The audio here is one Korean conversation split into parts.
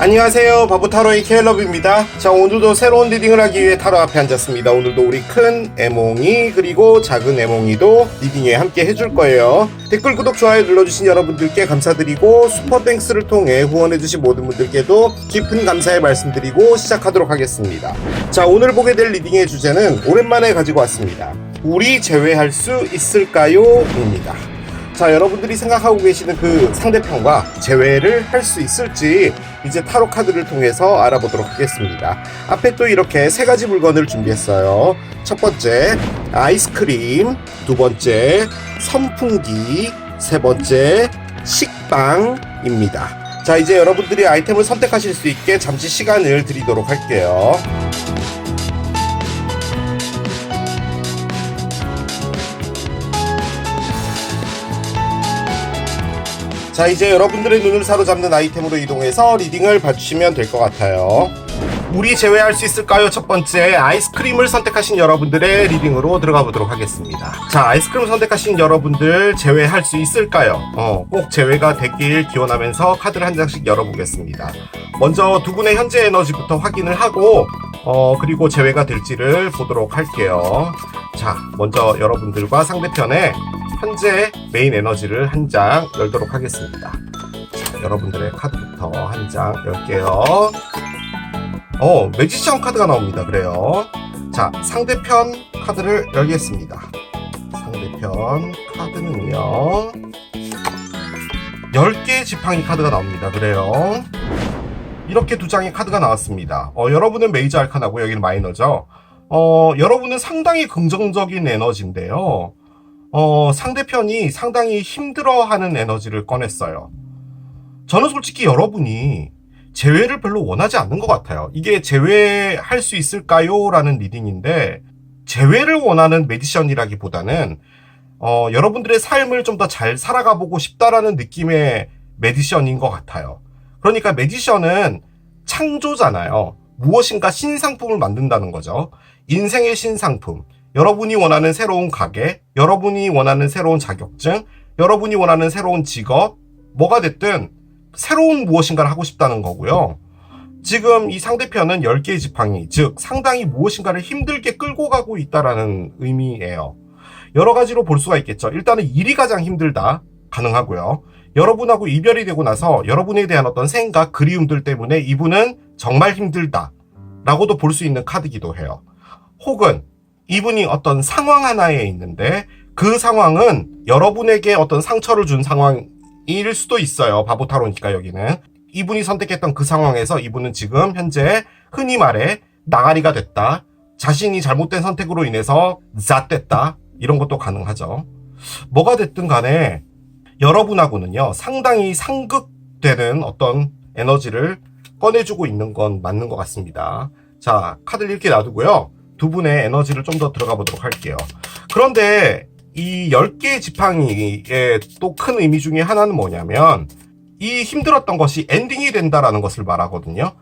안녕하세요, 바보타로의 케일러브입니다. 자, 오늘도 새로운 리딩을 하기 위해 타로 앞에 앉았습니다. 오늘도 우리 큰 애몽이 그리고 작은 애몽이도 리딩에 함께 해줄 거예요. 댓글, 구독, 좋아요 눌러주신 여러분들께 감사드리고 슈퍼땡스를 통해 후원해주신 모든 분들께도 깊은 감사의 말씀드리고 시작하도록 하겠습니다. 자, 오늘 보게 될 리딩의 주제는 오랜만에 가지고 왔습니다. 우리 제외할 수 있을까요? 입니다. 자, 여러분들이 생각하고 계시는 그 상대편과 제외를 할 수 있을지 이제 타로 카드를 통해서 알아보도록 하겠습니다. 앞에 또 이렇게 세 가지 물건을 준비했어요. 첫 번째 아이스크림, 두 번째 선풍기, 세 번째 식빵입니다. 자, 이제 여러분들이 아이템을 선택하실 수 있게 잠시 시간을 드리도록 할게요. 자, 이제 여러분들의 눈을 사로잡는 아이템으로 이동해서 리딩을 봐주시면 될 것 같아요. 우리 제외할 수 있을까요? 첫 번째 아이스크림을 선택하신 여러분들의 리딩으로 들어가 보도록 하겠습니다. 자, 아이스크림 선택하신 여러분들 제외할 수 있을까요? 꼭 제외가 되길 기원하면서 카드를 한 장씩 열어보겠습니다. 먼저 두 분의 현재 에너지부터 확인을 하고 그리고 제외가 될지를 보도록 할게요. 자, 먼저 여러분들과 상대편의 현재 메인 에너지를 한 장 열도록 하겠습니다. 자, 여러분들의 카드부터 한 장 열게요. 매지션 카드가 나옵니다. 그래요. 자, 상대편 카드를 열겠습니다. 상대편 카드는요 10개의 지팡이 카드가 나옵니다. 그래요. 이렇게 두 장의 카드가 나왔습니다. 여러분은 메이저 알카나고 여기는 마이너죠. 여러분은 상당히 긍정적인 에너지인데요. 상대편이 상당히 힘들어하는 에너지를 꺼냈어요. 저는 솔직히 여러분이 제외를 별로 원하지 않는 것 같아요. 이게 제외할 수 있을까요? 라는 리딩인데 제외를 원하는 매디션이라기보다는 여러분들의 삶을 좀 더 잘 살아가 보고 싶다라는 느낌의 매디션인 것 같아요. 그러니까 매디션은 창조잖아요. 무엇인가 신상품을 만든다는 거죠. 인생의 신상품. 여러분이 원하는 새로운 가게, 여러분이 원하는 새로운 자격증, 여러분이 원하는 새로운 직업, 뭐가 됐든 새로운 무엇인가를 하고 싶다는 거고요. 지금 이 상대편은 10개의 지팡이, 즉 상당히 무엇인가를 힘들게 끌고 가고 있다라는 의미예요. 여러 가지로 볼 수가 있겠죠. 일단은 일이 가장 힘들다, 가능하고요. 여러분하고 이별이 되고 나서 여러분에 대한 어떤 생각, 그리움들 때문에 이분은 정말 힘들다 라고도 볼 수 있는 카드기도 해요. 혹은 이분이 어떤 상황 하나에 있는데 그 상황은 여러분에게 어떤 상처를 준 상황일 수도 있어요. 바보타로니까 여기는. 이분이 선택했던 그 상황에서 이분은 지금 현재 흔히 말해 나가리가 됐다. 자신이 잘못된 선택으로 인해서 잣됐다. 이런 것도 가능하죠. 뭐가 됐든 간에 여러분하고는요 상당히 상극되는 어떤 에너지를 꺼내주고 있는 건 맞는 것 같습니다. 자, 카드를 이렇게 놔두고요. 두 분의 에너지를 좀 더 들어가 보도록 할게요. 그런데 이 10개의 지팡이의 또 큰 의미 중에 하나는 뭐냐면 이 힘들었던 것이 엔딩이 된다라는 것을 말하거든요.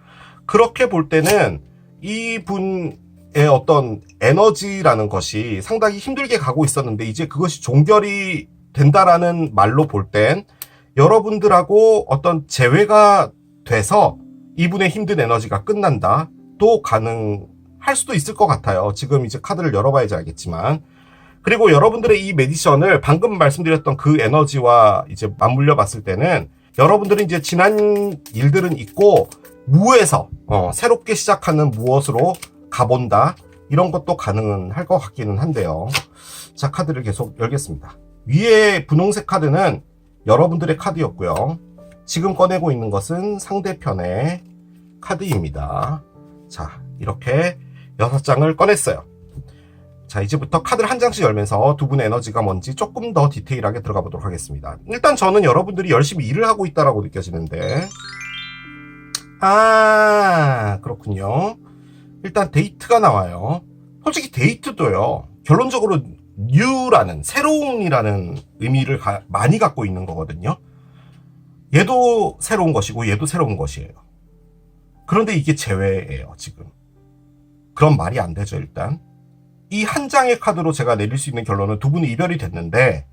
그렇게 볼 때는 이 분의 어떤 에너지라는 것이 상당히 힘들게 가고 있었는데 이제 그것이 종결이 된다라는 말로 볼 땐 여러분들하고 어떤 재회가 돼서 이분의 힘든 에너지가 끝난다. 또 가능할 수도 있을 것 같아요. 지금 이제 카드를 열어봐야지 알겠지만. 그리고 여러분들의 이 매디션을 방금 말씀드렸던 그 에너지와 이제 맞물려 봤을 때는 여러분들은 이제 지난 일들은 있고 무에서 새롭게 시작하는 무엇으로 가본다. 이런 것도 가능할 것 같기는 한데요. 자, 카드를 계속 열겠습니다. 위에 분홍색 카드는 여러분들의 카드였고요. 지금 꺼내고 있는 것은 상대편의 카드입니다. 자, 이렇게 6장을 꺼냈어요. 자, 이제부터 카드를 한 장씩 열면서 두 분의 에너지가 뭔지 조금 더 디테일하게 들어가 보도록 하겠습니다. 일단 저는 여러분들이 열심히 일을 하고 있다라고 느껴지는데 그렇군요. 일단 데이트가 나와요. 솔직히 데이트도요. 결론적으로 new라는 새로운이라는 의미를 많이 갖고 있는 거거든요. 얘도 새로운 것이고 얘도 새로운 것이에요. 그런데 이게 제외예요, 지금. 그럼 말이 안 되죠, 일단. 이 한 장의 카드로 제가 내릴 수 있는 결론은 두 분이 이별이 됐는데,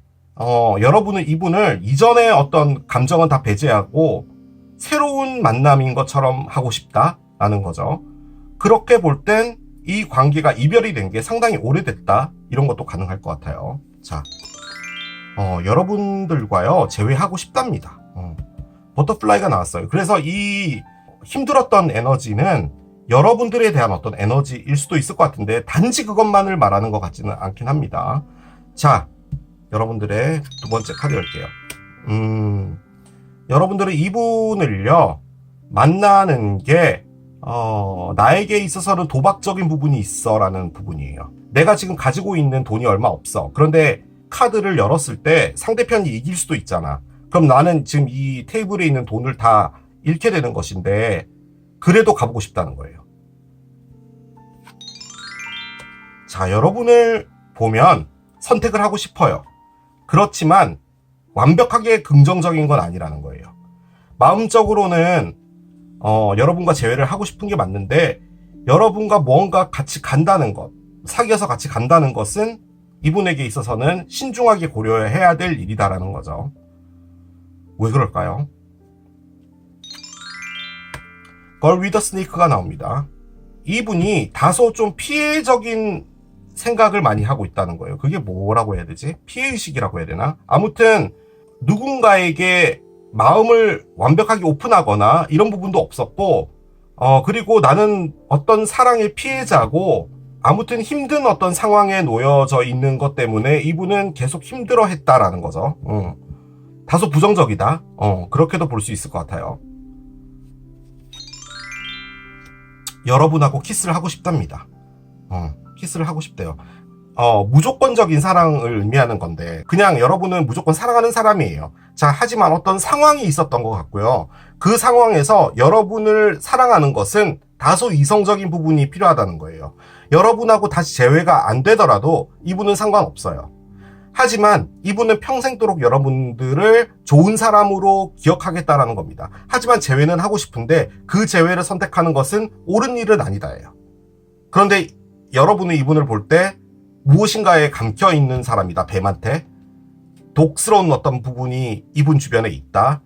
여러분은 이분을 이전의 어떤 감정은 다 배제하고 새로운 만남인 것처럼 하고 싶다라는 거죠. 그렇게 볼 땐 이 관계가 이별이 된 게 상당히 오래됐다, 이런 것도 가능할 것 같아요. 자, 여러분들과요 재회하고 싶답니다. 버터플라이가 나왔어요. 그래서 이 힘들었던 에너지는 여러분들에 대한 어떤 에너지일 수도 있을 것 같은데, 단지 그것만을 말하는 것 같지는 않긴 합니다. 자, 여러분들의 두 번째 카드 열게요. 여러분들은 이분을요 만나는 게 나에게 있어서는 도박적인 부분이 있어 라는 부분이에요. 내가 지금 가지고 있는 돈이 얼마 없어. 그런데 카드를 열었을 때 상대편이 이길 수도 있잖아. 그럼 나는 지금 이 테이블에 있는 돈을 다 잃게 되는 것인데, 그래도 가보고 싶다는 거예요. 자, 여러분을 보면 선택을 하고 싶어요. 그렇지만 완벽하게 긍정적인 건 아니라는 거예요. 마음적으로는 여러분과 재회를 하고 싶은 게 맞는데, 여러분과 뭔가 같이 간다는 것, 사귀어서 같이 간다는 것은 이분에게 있어서는 신중하게 고려해야 될 일이다라는 거죠. 왜 그럴까요? 걸 위더 스네이크가 나옵니다. 이분이 다소 좀 피해적인 생각을 많이 하고 있다는 거예요. 그게 뭐라고 해야 되지? 피해의식이라고 해야 되나? 아무튼 누군가에게 마음을 완벽하게 오픈하거나 이런 부분도 없었고, 그리고 나는 어떤 사랑의 피해자고, 아무튼 힘든 어떤 상황에 놓여져 있는 것 때문에 이분은 계속 힘들어 했다라는 거죠. 다소 부정적이다. 그렇게도 볼 수 있을 것 같아요. 여러분하고 키스를 하고 싶답니다. 키스를 하고 싶대요. 무조건적인 사랑을 의미하는 건데, 그냥 여러분은 무조건 사랑하는 사람이에요. 자, 하지만 어떤 상황이 있었던 것 같고요. 그 상황에서 여러분을 사랑하는 것은 다소 이성적인 부분이 필요하다는 거예요. 여러분하고 다시 재회가 안 되더라도 이분은 상관없어요. 하지만 이분은 평생도록 여러분들을 좋은 사람으로 기억하겠다라는 겁니다. 하지만 재회는 하고 싶은데 그 재회를 선택하는 것은 옳은 일은 아니다예요. 그런데 여러분은 이분을 볼 때 무엇인가에 감켜있는 사람이다. 뱀한테 독스러운 어떤 부분이 이분 주변에 있다.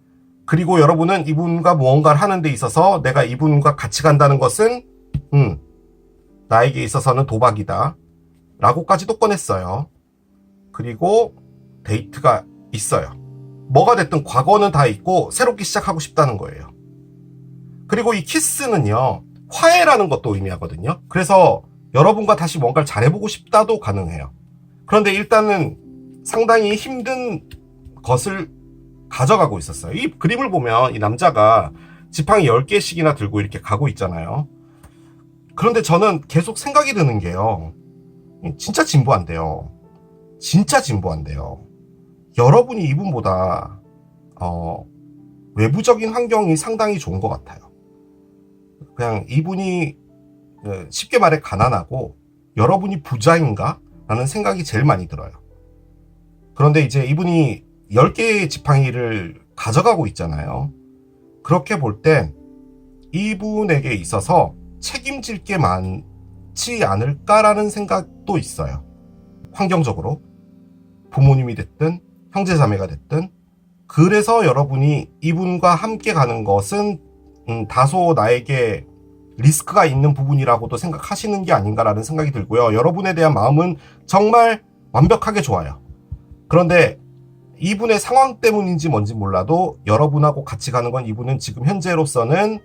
그리고 여러분은 이분과 무언가를 하는 데 있어서 내가 이분과 같이 간다는 것은 나에게 있어서는 도박이다 라고까지도 꺼냈어요. 그리고 데이트가 있어요. 뭐가 됐든 과거는 다 있고 새롭게 시작하고 싶다는 거예요. 그리고 이 키스는요 화해라는 것도 의미하거든요. 그래서 여러분과 다시 뭔가를 잘해보고 싶다도 가능해요. 그런데 일단은 상당히 힘든 것을 가져가고 있었어요. 이 그림을 보면 이 남자가 지팡이 10개씩이나 들고 이렇게 가고 있잖아요. 그런데 저는 계속 생각이 드는 게요, 진짜 진부한데요. 진짜 진부한데요. 여러분이 이분보다 외부적인 환경이 상당히 좋은 것 같아요. 그냥 이분이 쉽게 말해 가난하고 여러분이 부자인가? 라는 생각이 제일 많이 들어요. 그런데 이제 이분이 10개의 지팡이를 가져가고 있잖아요. 그렇게 볼 땐 이분에게 있어서 책임질 게 많지 않을까라는 생각도 있어요. 환경적으로 부모님이 됐든 형제자매가 됐든. 그래서 여러분이 이분과 함께 가는 것은 다소 나에게 리스크가 있는 부분이라고도 생각하시는 게 아닌가라는 생각이 들고요. 여러분에 대한 마음은 정말 완벽하게 좋아요. 그런데 이분의 상황 때문인지 뭔지 몰라도 여러분하고 같이 가는 건 이분은 지금 현재로서는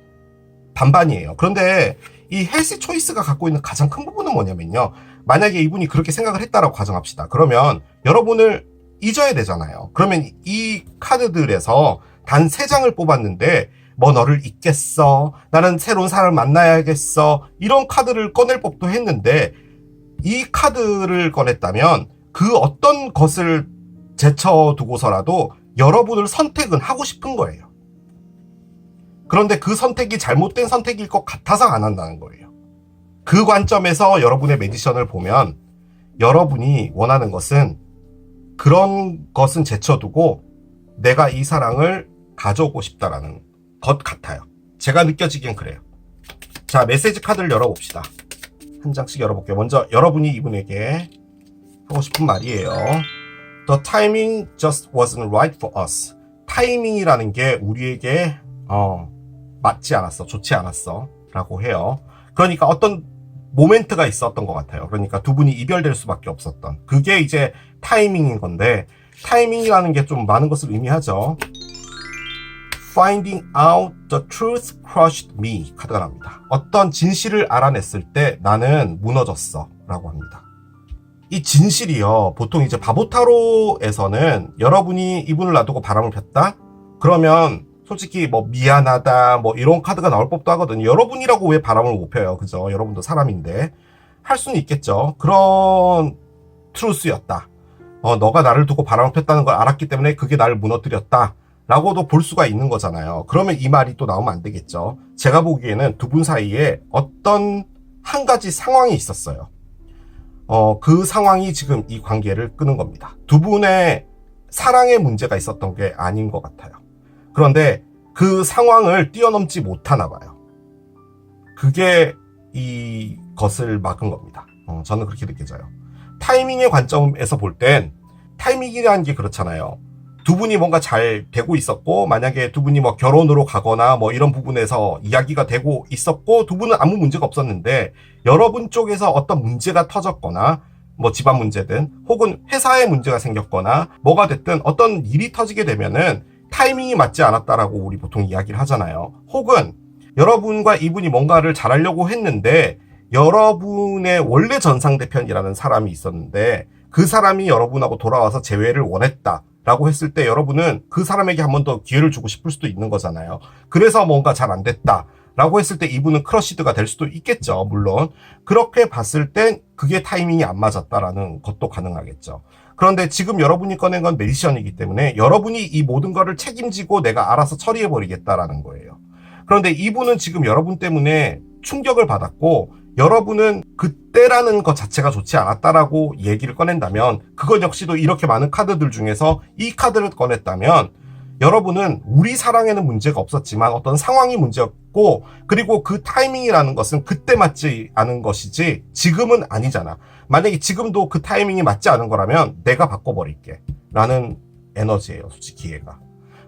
반반이에요. 그런데 이 헬스 초이스가 갖고 있는 가장 큰 부분은 뭐냐면요, 만약에 이분이 그렇게 생각을 했다라고 가정합시다. 그러면 여러분을 잊어야 되잖아요. 그러면 이 카드들에서 단 3장을 뽑았는데 뭐 너를 잊겠어, 나는 새로운 사람을 만나야겠어, 이런 카드를 꺼낼 법도 했는데, 이 카드를 꺼냈다면 그 어떤 것을 제쳐두고서라도 여러분을 선택은 하고 싶은 거예요. 그런데 그 선택이 잘못된 선택일 것 같아서 안 한다는 거예요. 그 관점에서 여러분의 매지션을 보면 여러분이 원하는 것은 그런 것은 제쳐두고 내가 이 사랑을 가져오고 싶다라는 것 같아요. 제가 느껴지기엔 그래요. 자, 메시지 카드를 열어봅시다. 한 장씩 열어볼게요. 먼저 여러분이 이분에게 하고 싶은 말이에요. The timing just wasn't right for us. 타이밍이라는 게 우리에게 맞지 않았어, 좋지 않았어 라고 해요. 그러니까 어떤 모멘트가 있었던 것 같아요. 그러니까 두 분이 이별될 수밖에 없었던, 그게 이제 타이밍인 건데, 타이밍이라는 게 좀 많은 것을 의미하죠. Finding out the truth crushed me 카드가 납니다. 어떤 진실을 알아냈을 때 나는 무너졌어 라고 합니다. 이 진실이요, 보통 이제 바보타로에서는 여러분이 이분을 놔두고 바람을 폈다? 그러면 솔직히 뭐 미안하다 뭐 이런 카드가 나올 법도 하거든요. 여러분이라고 왜 바람을 못 펴요, 그죠? 여러분도 사람인데. 할 수는 있겠죠. 그런 트루스였다. 너가 나를 두고 바람을 폈다는 걸 알았기 때문에 그게 나를 무너뜨렸다 라고도 볼 수가 있는 거잖아요. 그러면 이 말이 또 나오면 안 되겠죠. 제가 보기에는 두 분 사이에 어떤 한 가지 상황이 있었어요. 그 상황이 지금 이 관계를 끄는 겁니다. 두 분의 사랑의 문제가 있었던 게 아닌 것 같아요. 그런데 그 상황을 뛰어넘지 못하나 봐요. 그게 이것을 막은 겁니다. 저는 그렇게 느껴져요. 타이밍의 관점에서 볼 땐 타이밍이라는 게 그렇잖아요. 두 분이 뭔가 잘 되고 있었고, 만약에 두 분이 뭐 결혼으로 가거나 뭐 이런 부분에서 이야기가 되고 있었고, 두 분은 아무 문제가 없었는데 여러분 쪽에서 어떤 문제가 터졌거나, 뭐 집안 문제든 혹은 회사에 문제가 생겼거나 뭐가 됐든 어떤 일이 터지게 되면은 타이밍이 맞지 않았다라고 우리 보통 이야기를 하잖아요. 혹은 여러분과 이분이 뭔가를 잘하려고 했는데 여러분의 원래 전상대편이라는 사람이 있었는데 그 사람이 여러분하고 돌아와서 재회를 원했다 라고 했을 때 여러분은 그 사람에게 한 번 더 기회를 주고 싶을 수도 있는 거잖아요. 그래서 뭔가 잘 안 됐다 라고 했을 때 이분은 크러쉬드가 될 수도 있겠죠. 물론 그렇게 봤을 땐 그게 타이밍이 안 맞았다라는 것도 가능하겠죠. 그런데 지금 여러분이 꺼낸 건 메디션이기 때문에 여러분이 이 모든 거를 책임지고 내가 알아서 처리해버리겠다라는 거예요. 그런데 이분은 지금 여러분 때문에 충격을 받았고 여러분은 그때라는 것 자체가 좋지 않았다라고 얘기를 꺼낸다면 그것 역시도 이렇게 많은 카드들 중에서 이 카드를 꺼냈다면 여러분은 우리 사랑에는 문제가 없었지만 어떤 상황이 문제였고 그리고 그 타이밍이라는 것은 그때 맞지 않은 것이지 지금은 아니잖아. 만약에 지금도 그 타이밍이 맞지 않은 거라면 내가 바꿔버릴게 라는 에너지예요, 솔직히 얘가.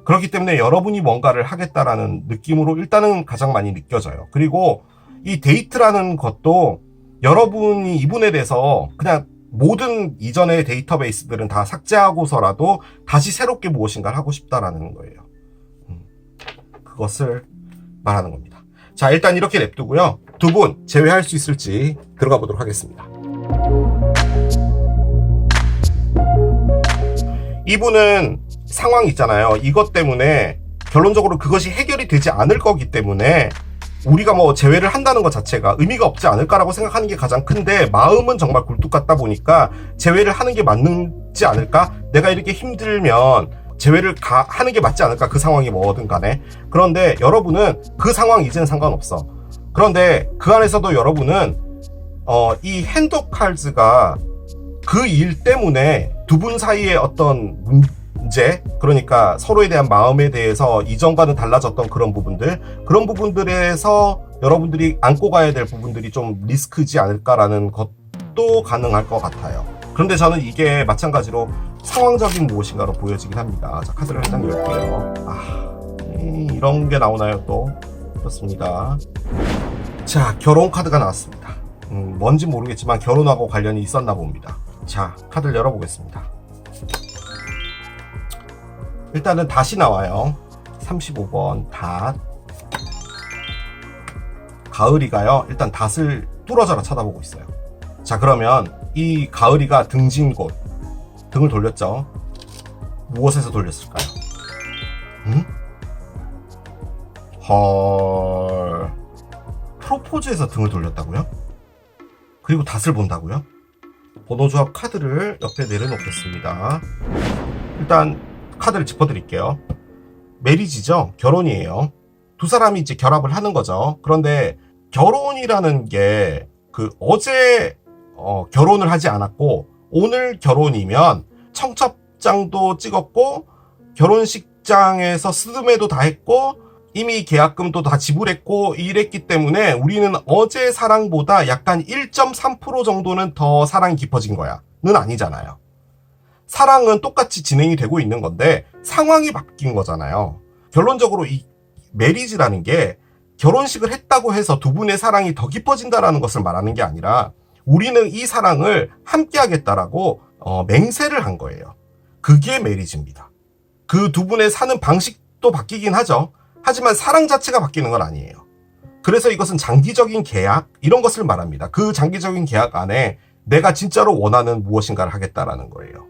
그렇기 때문에 여러분이 뭔가를 하겠다라는 느낌으로 일단은 가장 많이 느껴져요. 그리고 이 데이트라는 것도 여러분이 이분에 대해서 그냥 모든 이전의 데이터베이스들은 다 삭제하고서라도 다시 새롭게 무엇인가를 하고 싶다라는 거예요. 그것을 말하는 겁니다. 자, 일단 이렇게 냅두고요. 두 분 제외할 수 있을지 들어가 보도록 하겠습니다. 이분은 상황 있잖아요. 이것 때문에 결론적으로 그것이 해결이 되지 않을 거기 때문에 우리가 뭐 재회를 한다는 것 자체가 의미가 없지 않을까라고 생각하는 게 가장 큰데 마음은 정말 굴뚝 같다 보니까 재회를 하는 게 맞는지 않을까? 내가 이렇게 힘들면 재회를 하는 게 맞지 않을까? 그 상황이 뭐든 간에. 그런데 여러분은 그 상황 이제는 상관없어. 그런데 그 안에서도 여러분은 이 핸드 칼즈가 그 일 때문에 두 분 사이에 어떤 문제, 그러니까 서로에 대한 마음에 대해서 이전과는 달라졌던 그런 부분들에서 여러분들이 안고 가야 될 부분들이 좀 리스크지 않을까라는 것도 가능할 것 같아요. 그런데 저는 이게 마찬가지로 상황적인 무엇인가로 보여지긴 합니다. 자, 카드를 한 장 열게요. 이런 게 나오나요 또? 그렇습니다. 자, 결혼 카드가 나왔습니다. 뭔지 모르겠지만 결혼하고 관련이 있었나 봅니다. 자, 카드를 열어보겠습니다. 일단은 닷이 나와요. 35번 닷. 가을이가요. 일단 닷을 뚫어져라 쳐다보고 있어요. 자, 그러면 이 가을이가 등진 곳, 등을 돌렸죠. 무엇에서 돌렸을까요? 헐. 프로포즈에서 등을 돌렸다고요? 그리고 닷을 본다고요? 번호조합 카드를 옆에 내려놓겠습니다. 일단 카드를 짚어드릴게요. 메리지죠? 결혼이에요. 두 사람이 이제 결합을 하는 거죠. 그런데 결혼이라는 게 어제 결혼을 하지 않았고 오늘 결혼이면 청첩장도 찍었고 결혼식장에서 스드메도 다 했고 이미 계약금도 다 지불했고 이랬기 때문에 우리는 어제 사랑보다 약간 1.3% 정도는 더 사랑이 깊어진 거야 는 아니잖아요. 사랑은 똑같이 진행이 되고 있는 건데 상황이 바뀐 거잖아요. 결론적으로 이 메리지라는 게 결혼식을 했다고 해서 두 분의 사랑이 더 깊어진다라는 것을 말하는 게 아니라 우리는 이 사랑을 함께 하겠다라고 맹세를 한 거예요. 그게 메리지입니다. 그 두 분의 사는 방식도 바뀌긴 하죠. 하지만 사랑 자체가 바뀌는 건 아니에요. 그래서 이것은 장기적인 계약 이런 것을 말합니다. 그 장기적인 계약 안에 내가 진짜로 원하는 무엇인가를 하겠다라는 거예요.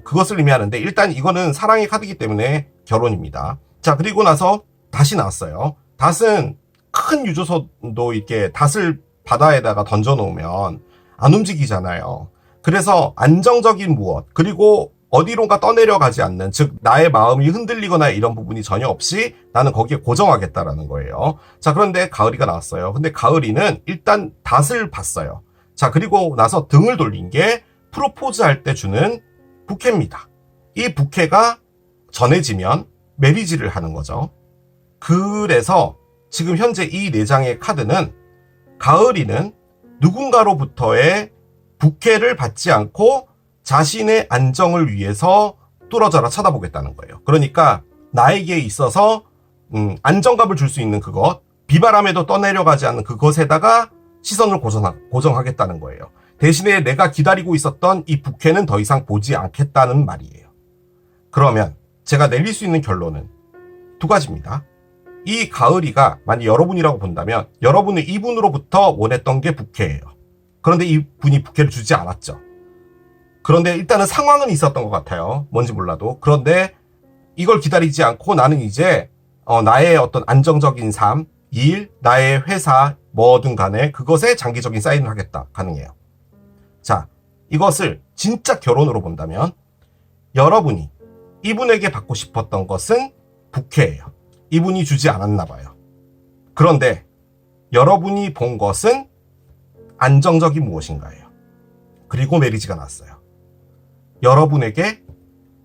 그것을 의미하는데 일단 이거는 사랑의 카드이기 때문에 결혼입니다. 자, 그리고 나서 닷이 나왔어요. 닷은 큰 유조선도 이렇게 닷을 바다에다가 던져 놓으면 안 움직이잖아요. 그래서 안정적인 무엇, 그리고 어디론가 떠내려가지 않는, 즉 나의 마음이 흔들리거나 이런 부분이 전혀 없이 나는 거기에 고정하겠다라는 거예요. 자, 그런데 가을이가 나왔어요. 근데 가을이는 일단 닷을 봤어요. 자, 그리고 나서 등을 돌린 게 프로포즈 할 때 주는 부케입니다. 이 부케가 전해지면 메리지를 하는 거죠. 그래서 지금 현재 이 4장의 카드는 가을이는 누군가로부터의 부케를 받지 않고 자신의 안정을 위해서 뚫어져라 쳐다보겠다는 거예요. 그러니까 나에게 있어서 안정감을 줄 수 있는 그것, 비바람에도 떠내려가지 않는 그것에다가 시선을 고정하겠다는 거예요. 대신에 내가 기다리고 있었던 이 부케는 더 이상 보지 않겠다는 말이에요. 그러면 제가 내릴 수 있는 결론은 두 가지입니다. 이 가을이가 만약 여러분이라고 본다면 여러분은 이분으로부터 원했던 게 부케예요. 그런데 이분이 부케를 주지 않았죠. 그런데 일단은 상황은 있었던 것 같아요. 뭔지 몰라도. 그런데 이걸 기다리지 않고 나는 이제 나의 어떤 안정적인 삶, 일, 나의 회사, 뭐든 간에 그것에 장기적인 사인을 하겠다. 가능해요. 자, 이것을 진짜 결혼으로 본다면 여러분이 이분에게 받고 싶었던 것은 부케예요. 이분이 주지 않았나 봐요. 그런데 여러분이 본 것은 안정적인 무엇인가예요. 그리고 메리지가 나왔어요. 여러분에게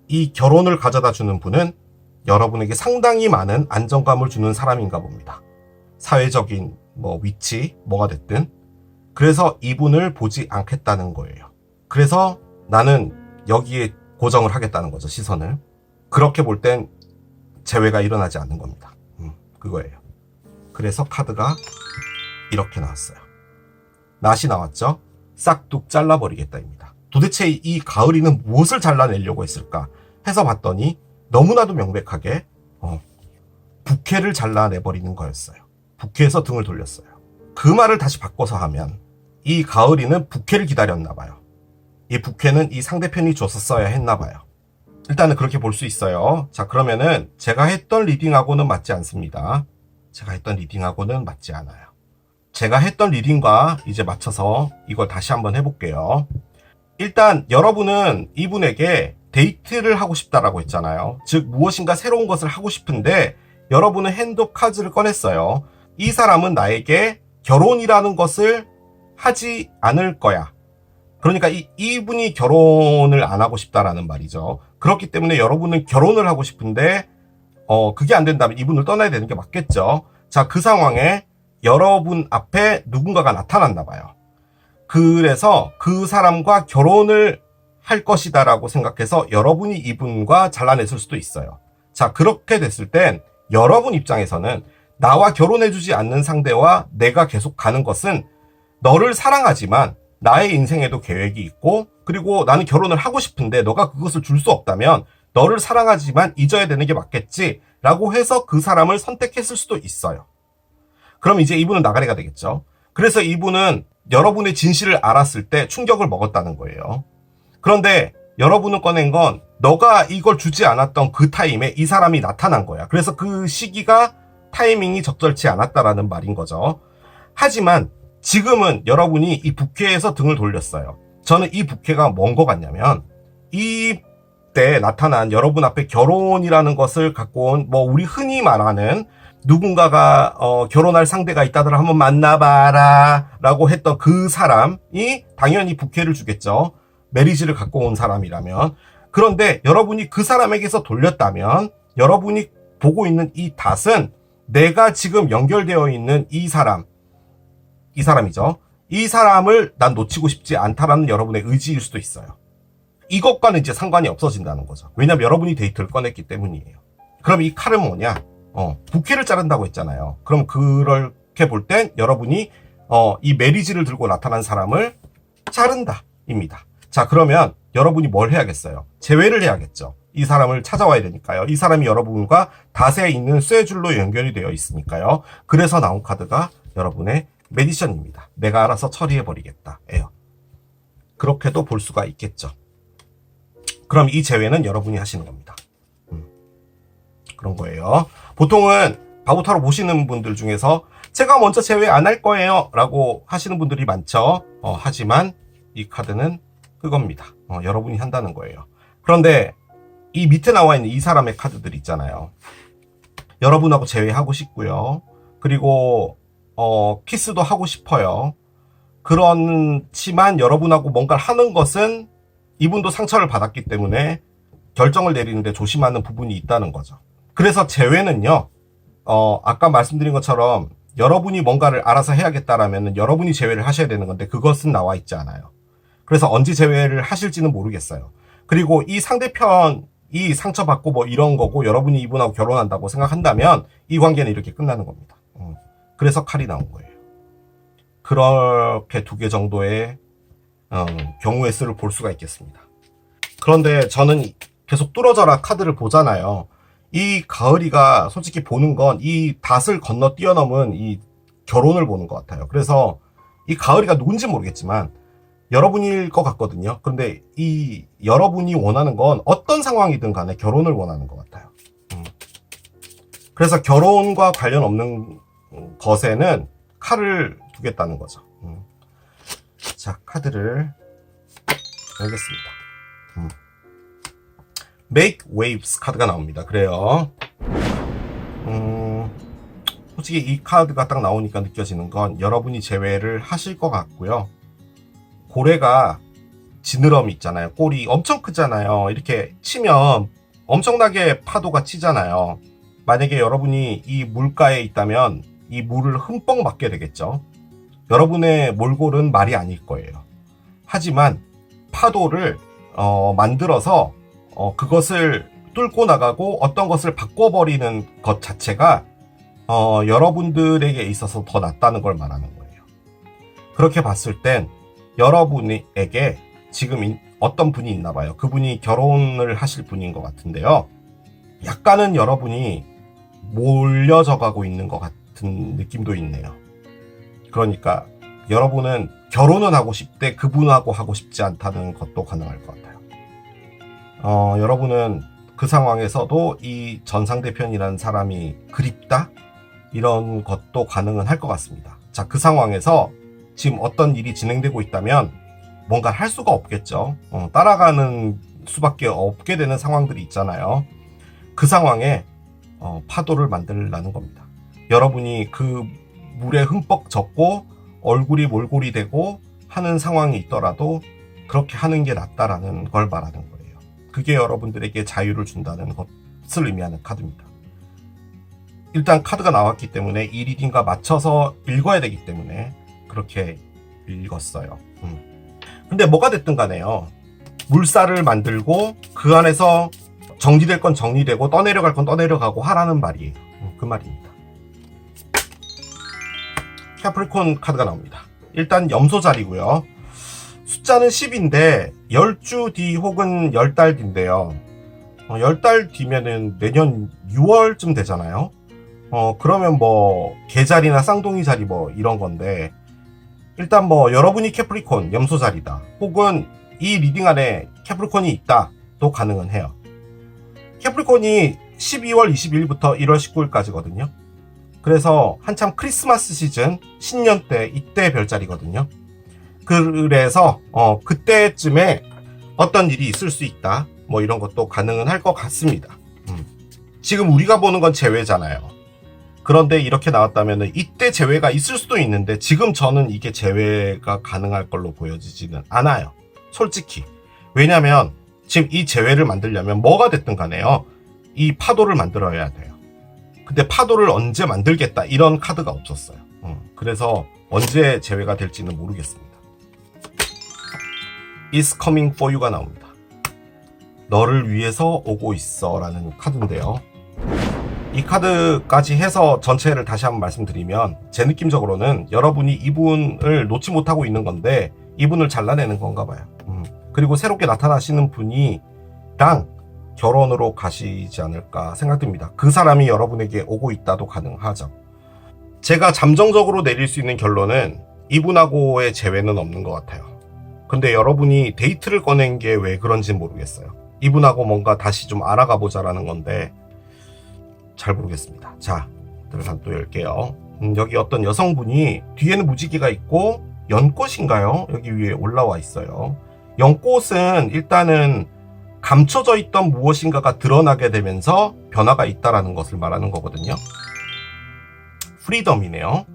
이 결혼을 가져다 주는 분은 여러분에게 상당히 많은 안정감을 주는 사람인가 봅니다. 사회적인 위치, 뭐가 됐든. 그래서 이분을 보지 않겠다는 거예요. 그래서 나는 여기에 고정을 하겠다는 거죠, 시선을. 그렇게 볼 땐 재회가 일어나지 않는 겁니다. 그거예요. 그래서 카드가 이렇게 나왔어요. 낫이 나왔죠? 싹둑 잘라버리겠다입니다. 도대체 이 가을이는 무엇을 잘라내려고 했을까 해서 봤더니 너무나도 명백하게 부케를 잘라내버리는 거였어요. 부케에서 등을 돌렸어요. 그 말을 다시 바꿔서 하면 이 가을이는 부케를 기다렸나 봐요. 이 부케는 이 상대편이 줬었어야 했나 봐요. 일단은 그렇게 볼 수 있어요. 자, 그러면은 제가 했던 리딩하고는 맞지 않습니다. 제가 했던 리딩하고는 맞지 않아요. 제가 했던 리딩과 이제 맞춰서 이걸 다시 한번 해볼게요. 일단 여러분은 이분에게 데이트를 하고 싶다라고 했잖아요. 즉 무엇인가 새로운 것을 하고 싶은데 여러분은 핸드 카드를 꺼냈어요. 이 사람은 나에게 결혼이라는 것을 하지 않을 거야. 그러니까 이분이 결혼을 안 하고 싶다라는 말이죠. 그렇기 때문에 여러분은 결혼을 하고 싶은데 그게 안 된다면 이분을 떠나야 되는 게 맞겠죠. 자, 그 상황에 여러분 앞에 누군가가 나타났나 봐요. 그래서 그 사람과 결혼을 할 것이다라고 생각해서 여러분이 이분과 잘라냈을 수도 있어요. 자, 그렇게 됐을 땐 여러분 입장에서는 나와 결혼해주지 않는 상대와 내가 계속 가는 것은 너를 사랑하지만 나의 인생에도 계획이 있고 그리고 나는 결혼을 하고 싶은데 너가 그것을 줄 수 없다면 너를 사랑하지만 잊어야 되는 게 맞겠지 라고 해서 그 사람을 선택했을 수도 있어요. 그럼 이제 이분은 나가리가 되겠죠. 그래서 이분은 여러분의 진실을 알았을 때 충격을 먹었다는 거예요. 그런데 여러분은 꺼낸 건 너가 이걸 주지 않았던 그 타임에 이 사람이 나타난 거야. 그래서 그 시기가 타이밍이 적절치 않았다라는 말인 거죠. 하지만 지금은 여러분이 이 부캐에서 등을 돌렸어요. 저는 이 부캐가 뭔 것 같냐면 이때 나타난 여러분 앞에 결혼이라는 것을 갖고 온 우리 흔히 말하는 누군가가 결혼할 상대가 있다더라 한번 만나봐라 라고 했던 그 사람이 당연히 부캐를 주겠죠. 메리지를 갖고 온 사람이라면. 그런데 여러분이 그 사람에게서 돌렸다면 여러분이 보고 있는 이 닷은 내가 지금 연결되어 있는 이 사람이죠. 이 사람을 난 놓치고 싶지 않다라는 여러분의 의지일 수도 있어요. 이것과는 이제 상관이 없어진다는 거죠. 왜냐면 여러분이 데이트를 꺼냈기 때문이에요. 그럼 이 칼은 뭐냐? 부캐를 자른다고 했잖아요. 그럼 그렇게 볼 땐 여러분이 이 메리지를 들고 나타난 사람을 자른다 입니다. 자, 그러면 여러분이 뭘 해야겠어요? 제외를 해야겠죠. 이 사람을 찾아와야 되니까요. 이 사람이 여러분과 닷에 있는 쇠줄로 연결이 되어 있으니까요. 그래서 나온 카드가 여러분의 매디션입니다. 내가 알아서 처리해버리겠다 예요. 그렇게도 볼 수가 있겠죠. 그럼 이 제외는 여러분이 하시는 겁니다. 그런 거예요. 보통은 바보타로 보시는 분들 중에서 제가 먼저 제외 안 할 거예요 라고 하시는 분들이 많죠. 하지만 이 카드는 그겁니다. 여러분이 한다는 거예요. 그런데 이 밑에 나와 있는 이 사람의 카드들 있잖아요. 여러분하고 제외하고 싶고요. 그리고 키스도 하고 싶어요. 그렇지만 여러분하고 뭔가를 하는 것은 이분도 상처를 받았기 때문에 결정을 내리는데 조심하는 부분이 있다는 거죠. 그래서 제외는요, 아까 말씀드린 것처럼 여러분이 뭔가를 알아서 해야겠다라면 여러분이 제외를 하셔야 되는 건데 그것은 나와 있지 않아요. 그래서 언제 제외를 하실지는 모르겠어요. 그리고 이 상대편이 상처받고 뭐 이런 거고 여러분이 이분하고 결혼한다고 생각한다면 이 관계는 이렇게 끝나는 겁니다. 그래서 칼이 나온 거예요. 그렇게 2개 정도의 경우의 수를 볼 수가 있겠습니다. 그런데 저는 계속 뚫어져라 카드를 보잖아요. 이 가을이가 솔직히 보는 건 이 닷을 건너 뛰어넘은 이 결혼을 보는 것 같아요. 그래서 이 가을이가 누군지 모르겠지만 여러분일 것 같거든요. 그런데 이 여러분이 원하는 건 어떤 상황이든 간에 결혼을 원하는 것 같아요. 그래서 결혼과 관련 없는 것에는 칼을 두겠다는 거죠. 자, 카드를 열겠습니다. Make Waves 카드가 나옵니다. 그래요. 솔직히 이 카드가 딱 나오니까 느껴지는 건 여러분이 제외를 하실 것 같고요. 고래가 지느러미 있잖아요. 꼬리 엄청 크잖아요. 이렇게 치면 엄청나게 파도가 치잖아요. 만약에 여러분이 이 물가에 있다면 이 물을 흠뻑 맞게 되겠죠. 여러분의 몰골은 말이 아닐 거예요. 하지만 파도를 만들어서 그것을 뚫고 나가고 어떤 것을 바꿔버리는 것 자체가 여러분들에게 있어서 더 낫다는 걸 말하는 거예요. 그렇게 봤을 땐 여러분에게 지금 어떤 분이 있나 봐요. 그분이 결혼을 하실 분인 것 같은데요. 약간은 여러분이 몰려져 가고 있는 것 같은 느낌도 있네요. 그러니까 여러분은 결혼은 하고 싶대 그분하고 하고 싶지 않다는 것도 가능할 것 같아요. 여러분은 그 상황에서도 이 전 상대편이라는 사람이 그립다? 이런 것도 가능은 할 것 같습니다. 자, 그 상황에서 지금 어떤 일이 진행되고 있다면 뭔가 할 수가 없겠죠. 따라가는 수밖에 없게 되는 상황들이 있잖아요. 그 상황에 파도를 만들라는 겁니다. 여러분이 그 물에 흠뻑 젖고 얼굴이 몰골이 되고 하는 상황이 있더라도 그렇게 하는 게 낫다라는 걸 말하는 거예요. 그게 여러분들에게 자유를 준다는 것을 의미하는 카드입니다. 일단 카드가 나왔기 때문에 이 리딩과 맞춰서 읽어야 되기 때문에 그렇게 읽었어요. 근데 뭐가 됐든 간에요. 물살을 만들고 그 안에서 정리될 건 정리되고 떠내려갈 건 떠내려가고 하라는 말이에요. 그 말입니다. 캐프리콘 카드가 나옵니다. 일단 염소 자리고요. 숫자는 10인데 10주 뒤 혹은 10달 뒤인데요. 10달 뒤면은 내년 6월쯤 되잖아요. 그러면 뭐 개자리나 쌍둥이 자리 뭐 이런 건데 일단 뭐 여러분이 캐프리콘 염소 자리다 혹은 이 리딩 안에 캐프리콘이 있다 도 가능은 해요. 캐프리콘이 12월 20일부터 1월 19일까지거든요. 그래서 한참 크리스마스 시즌 신년 때 이때 별자리거든요. 그래서 그때쯤에 어떤 일이 있을 수 있다 뭐 이런 것도 가능은 할 것 같습니다. 지금 우리가 보는 건 제외잖아요. 그런데 이렇게 나왔다면 이때 제외가 있을 수도 있는데 지금 저는 이게 제외가 가능할 걸로 보여지지는 않아요. 솔직히. 왜냐면 지금 이 제외를 만들려면 뭐가 됐든 간에요. 이 파도를 만들어야 돼요. 근데 파도를 언제 만들겠다 이런 카드가 없었어요. 그래서 언제 제외가 될지는 모르겠습니다. Is coming for you가 나옵니다. 너를 위해서 오고 있어 라는 카드인데요. 이 카드까지 해서 전체를 다시 한번 말씀드리면 제 느낌적으로는 여러분이 이분을 놓지 못하고 있는 건데 이분을 잘라내는 건가 봐요. 그리고 새롭게 나타나시는 분이랑 결혼으로 가시지 않을까 생각됩니다. 그 사람이 여러분에게 오고 있다도 가능하죠. 제가 잠정적으로 내릴 수 있는 결론은 이분하고의 재회는 없는 것 같아요. 근데 여러분이 데이트를 꺼낸 게 왜 그런지 모르겠어요. 이분하고 뭔가 다시 좀 알아가 보자라는 건데 잘 모르겠습니다. 자, 일단 또 열게요. 여기 어떤 여성분이 뒤에는 무지개가 있고 연꽃인가요? 여기 위에 올라와 있어요. 연꽃은 일단은 감춰져 있던 무엇인가가 드러나게 되면서 변화가 있다라는 것을 말하는 거거든요. 프리덤이네요.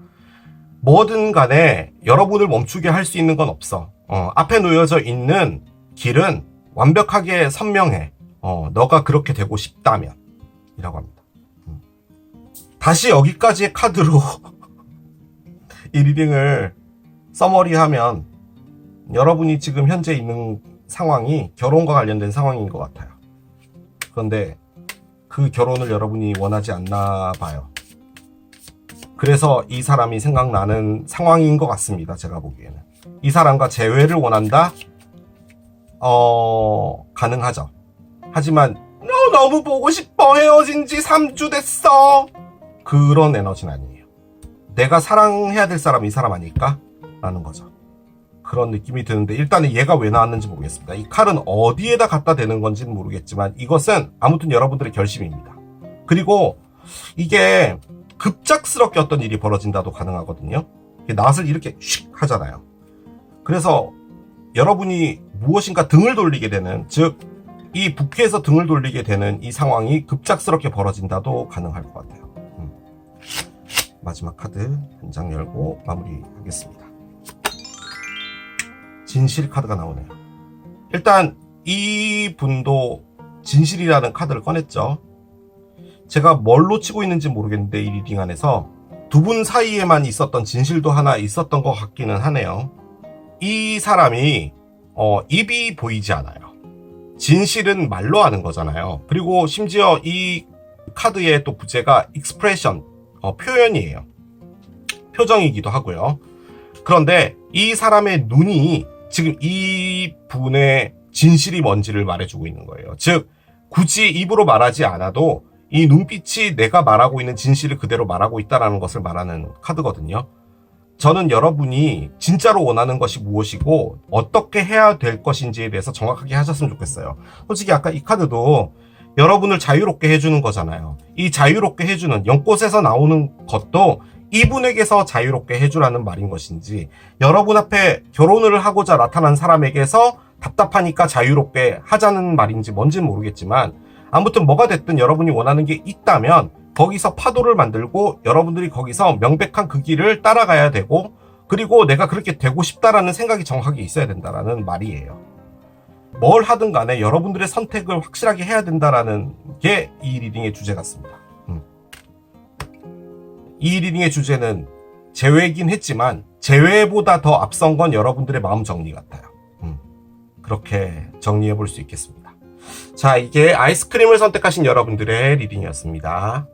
뭐든 간에 여러분을 멈추게 할 수 있는 건 없어. 앞에 놓여져 있는 길은 완벽하게 선명해. 너가 그렇게 되고 싶다면 이라고 합니다. 다시 여기까지의 카드로 이 리딩을 서머리하면 여러분이 지금 현재 있는 상황이 결혼과 관련된 상황인 것 같아요. 그런데 그 결혼을 여러분이 원하지 않나 봐요. 그래서 이 사람이 생각나는 상황인 것 같습니다. 제가 보기에는. 이 사람과 재회를 원한다? 가능하죠. 하지만 너무 보고 싶어. 헤어진 지 3주 됐어. 그런 에너지는 아니에요. 내가 사랑해야 될 사람이 이 사람 아닐까? 라는 거죠. 그런 느낌이 드는데 일단은 얘가 왜 나왔는지 모르겠습니다. 이 칼은 어디에다 갖다 대는 건지는 모르겠지만 이것은 아무튼 여러분들의 결심입니다. 그리고 이게 급작스럽게 어떤 일이 벌어진다도 가능하거든요. 낫을 이렇게 슉 하잖아요. 그래서 여러분이 무엇인가 등을 돌리게 되는, 즉 이 부캐에서 등을 돌리게 되는 이 상황이 급작스럽게 벌어진다도 가능할 것 같아요. 마지막 카드 한 장 열고 마무리하겠습니다. 진실 카드가 나오네요. 일단 이 분도 진실이라는 카드를 꺼냈죠. 제가 뭘 놓치고 있는지 모르겠는데 이 리딩 안에서 두 분 사이에만 있었던 진실도 하나 있었던 것 같기는 하네요. 이 사람이 입이 보이지 않아요. 진실은 말로 하는 거잖아요. 그리고 심지어 이 카드의 또 부제가 익스프레션, 표현이에요. 표정이기도 하고요. 그런데 이 사람의 눈이 지금 이 분의 진실이 뭔지를 말해주고 있는 거예요. 즉 굳이 입으로 말하지 않아도 이 눈빛이 내가 말하고 있는 진실을 그대로 말하고 있다는 것을 말하는 카드거든요. 저는 여러분이 진짜로 원하는 것이 무엇이고 어떻게 해야 될 것인지에 대해서 정확하게 하셨으면 좋겠어요. 솔직히 아까 이 카드도 여러분을 자유롭게 해주는 거잖아요. 이 자유롭게 해주는 연꽃에서 나오는 것도 이분에게서 자유롭게 해주라는 말인 것인지, 여러분 앞에 결혼을 하고자 나타난 사람에게서 답답하니까 자유롭게 하자는 말인지 뭔지는 모르겠지만, 아무튼 뭐가 됐든 여러분이 원하는 게 있다면 거기서 파도를 만들고 여러분들이 거기서 명백한 그 길을 따라가야 되고, 그리고 내가 그렇게 되고 싶다라는 생각이 정확하게 있어야 된다라는 말이에요. 뭘 하든 간에 여러분들의 선택을 확실하게 해야 된다라는 게 이 리딩의 주제 같습니다. 이 리딩의 주제는 재회이긴 했지만 재회보다 더 앞선 건 여러분들의 마음 정리 같아요. 그렇게 정리해 볼 수 있겠습니다. 자, 이게 아이스크림을 선택하신 여러분들의 리딩이었습니다.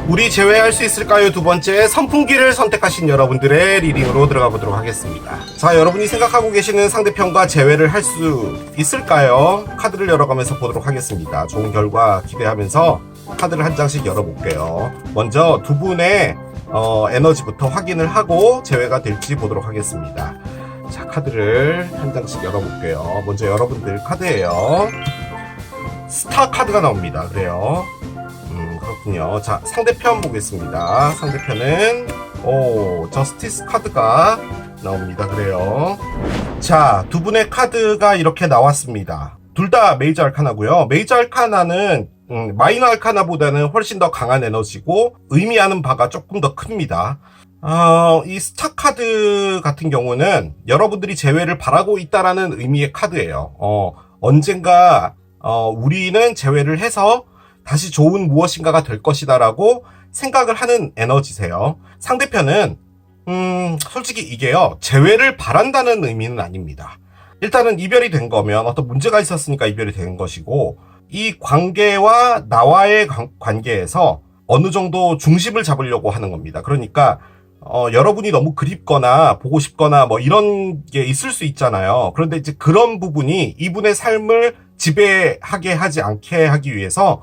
우리 재회할 수 있을까요? 두 번째, 선풍기를 선택하신 여러분들의 리딩으로 들어가 보도록 하겠습니다. 자, 여러분이 생각하고 계시는 상대편과 재회를 할 수 있을까요? 카드를 열어가면서 보도록 하겠습니다. 좋은 결과 기대하면서 카드를 한 장씩 열어볼게요. 먼저 두 분의 에너지부터 확인을 하고 재회가 될지 보도록 하겠습니다. 자, 카드를 한 장씩 열어볼게요. 먼저 여러분들 카드예요. 스타 카드가 나옵니다. 그래요. 그렇군요. 자, 상대편 보겠습니다. 상대편은 저스티스 카드가 나옵니다. 그래요. 자, 두 분의 카드가 이렇게 나왔습니다. 둘 다 메이저 알카나고요. 메이저 알카나는 마이너 알카나보다는 훨씬 더 강한 에너지고 의미하는 바가 조금 더 큽니다. 이 스타 카드 같은 경우는 여러분들이 재회를 바라고 있다라는 의미의 카드예요. 언젠가 우리는 재회를 해서 다시 좋은 무엇인가가 될 것이다라고 생각을 하는 에너지세요. 상대편은 솔직히 이게요, 재회를 바란다는 의미는 아닙니다. 일단은 이별이 된 거면 어떤 문제가 있었으니까 이별이 된 것이고, 이 관계와 나와의 관계에서 어느 정도 중심을 잡으려고 하는 겁니다. 그러니까 여러분이 너무 그립거나 보고 싶거나 뭐 이런 게 있을 수 있잖아요. 그런데 이제 그런 부분이 이분의 삶을 지배하게 하지 않게 하기 위해서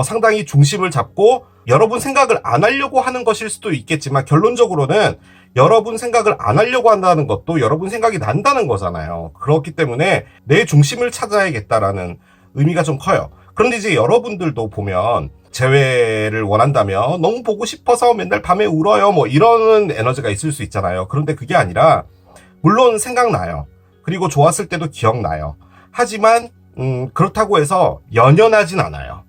상당히 중심을 잡고 여러분 생각을 안 하려고 하는 것일 수도 있겠지만 결론적으로는 여러분 생각을 안 하려고 한다는 것도 여러분 생각이 난다는 거잖아요. 그렇기 때문에 내 중심을 찾아야겠다라는 의미가 좀 커요. 그런데 이제 여러분들도 보면 재회를 원한다면 너무 보고 싶어서 맨날 밤에 울어요 뭐 이런 에너지가 있을 수 있잖아요. 그런데 그게 아니라 물론 생각나요. 그리고 좋았을 때도 기억나요. 하지만 그렇다고 해서 연연하진 않아요.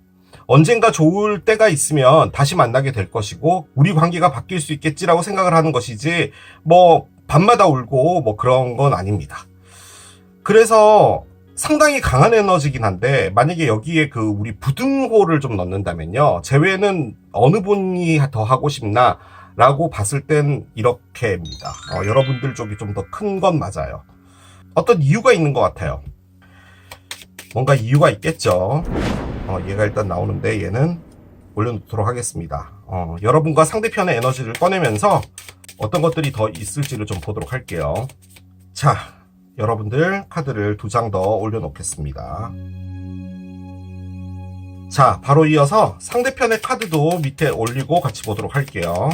언젠가 좋을 때가 있으면 다시 만나게 될 것이고 우리 관계가 바뀔 수 있겠지라고 생각을 하는 것이지 뭐 밤마다 울고 뭐 그런 건 아닙니다. 그래서 상당히 강한 에너지긴 한데 만약에 여기에 그 우리 부등호를 좀 넣는다면요. 재회는 어느 분이 더 하고 싶나 라고 봤을 땐 이렇게입니다. 여러분들 쪽이 좀 더 큰 건 맞아요. 어떤 이유가 있는 것 같아요. 뭔가 이유가 있겠죠. 얘가 일단 나오는데 얘는 올려놓도록 하겠습니다. 여러분과 상대편의 에너지를 꺼내면서 어떤 것들이 더 있을지를 좀 보도록 할게요. 자, 여러분들 카드를 2장 더 올려놓겠습니다. 자, 바로 이어서 상대편의 카드도 밑에 올리고 같이 보도록 할게요.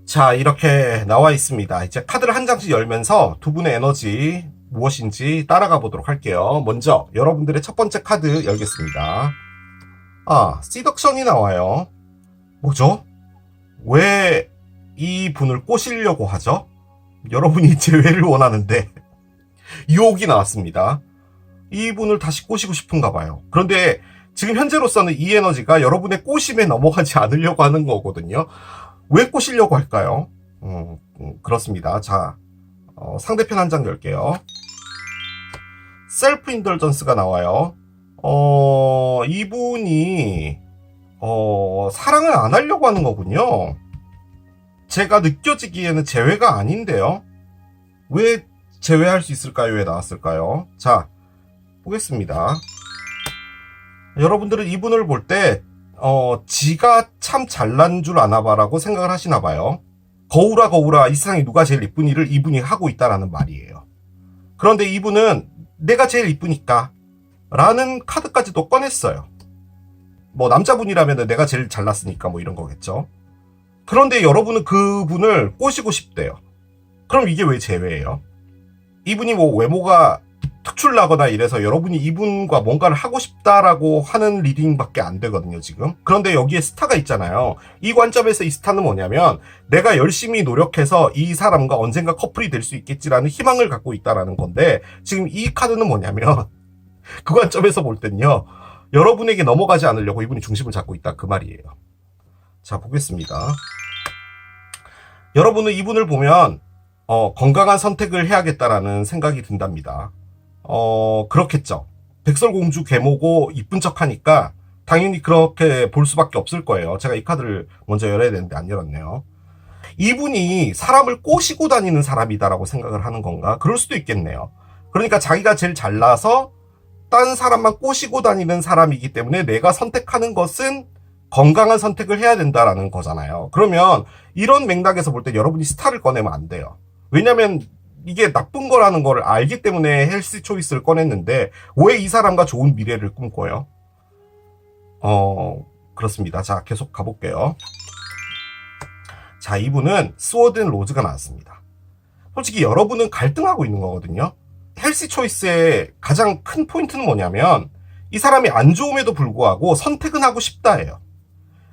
자, 이렇게 나와 있습니다. 이제 카드를 한 장씩 열면서 두 분의 에너지 무엇인지 따라가 보도록 할게요. 먼저 여러분들의 첫 번째 카드 열겠습니다. 시덕션이 나와요. 뭐죠? 왜 이 분을 꼬시려고 하죠? 여러분이 재회를 원하는데 유혹이 나왔습니다. 이 분을 다시 꼬시고 싶은가 봐요. 그런데 지금 현재로서는 이 에너지가 여러분의 꼬심에 넘어가지 않으려고 하는 거거든요. 왜 꼬시려고 할까요? 그렇습니다. 자, 상대편 한 장 열게요. 셀프 인덜전스가 나와요. 이분이 사랑을 안 하려고 하는 거군요. 제가 느껴지기에는 재회가 아닌데요. 왜 재회할 수 있을까요? 왜 나왔을까요? 자, 보겠습니다. 여러분들은 이분을 볼 때 지가 참 잘난 줄 아나봐라고 생각을 하시나봐요. 거울아 거울아 이 세상에 누가 제일 이쁜 일을 이분이 하고 있다라는 말이에요. 그런데 이분은 내가 제일 이쁘니까 라는 카드까지도 꺼냈어요. 뭐 남자분이라면 내가 제일 잘났으니까 뭐 이런 거겠죠. 그런데 여러분은 그분을 꼬시고 싶대요. 그럼 이게 왜 재회예요? 이분이 뭐 외모가 특출나거나 이래서 여러분이 이분과 뭔가를 하고 싶다라고 하는 리딩밖에 안 되거든요, 지금. 그런데 여기에 스타가 있잖아요. 이 관점에서 이 스타는 뭐냐면 내가 열심히 노력해서 이 사람과 언젠가 커플이 될 수 있겠지라는 희망을 갖고 있다라는 건데 지금 이 카드는 뭐냐면 그 관점에서 볼 땐요. 여러분에게 넘어가지 않으려고 이분이 중심을 잡고 있다 그 말이에요. 자, 보겠습니다. 여러분은 이분을 보면 건강한 선택을 해야겠다라는 생각이 든답니다. 그렇겠죠. 백설공주 계모고 이쁜 척 하니까 당연히 그렇게 볼 수밖에 없을 거예요. 제가 이 카드를 먼저 열어야 되는데 안 열었네요. 이분이 사람을 꼬시고 다니는 사람이다라고 생각을 하는 건가? 그럴 수도 있겠네요. 그러니까 자기가 제일 잘나서 딴 사람만 꼬시고 다니는 사람이기 때문에 내가 선택하는 것은 건강한 선택을 해야 된다라는 거잖아요. 그러면 이런 맥락에서 볼 때 여러분이 스타를 꺼내면 안 돼요. 왜냐면 이게 나쁜 거라는 걸 알기 때문에 헬스 초이스를 꺼냈는데 왜 이 사람과 좋은 미래를 꿈꿔요? 그렇습니다. 자, 계속 가볼게요. 자, 이분은 스워드 앤 로즈가 나왔습니다. 솔직히 여러분은 갈등하고 있는 거거든요. 헬스 초이스의 가장 큰 포인트는 뭐냐면 이 사람이 안 좋음에도 불구하고 선택은 하고 싶다예요.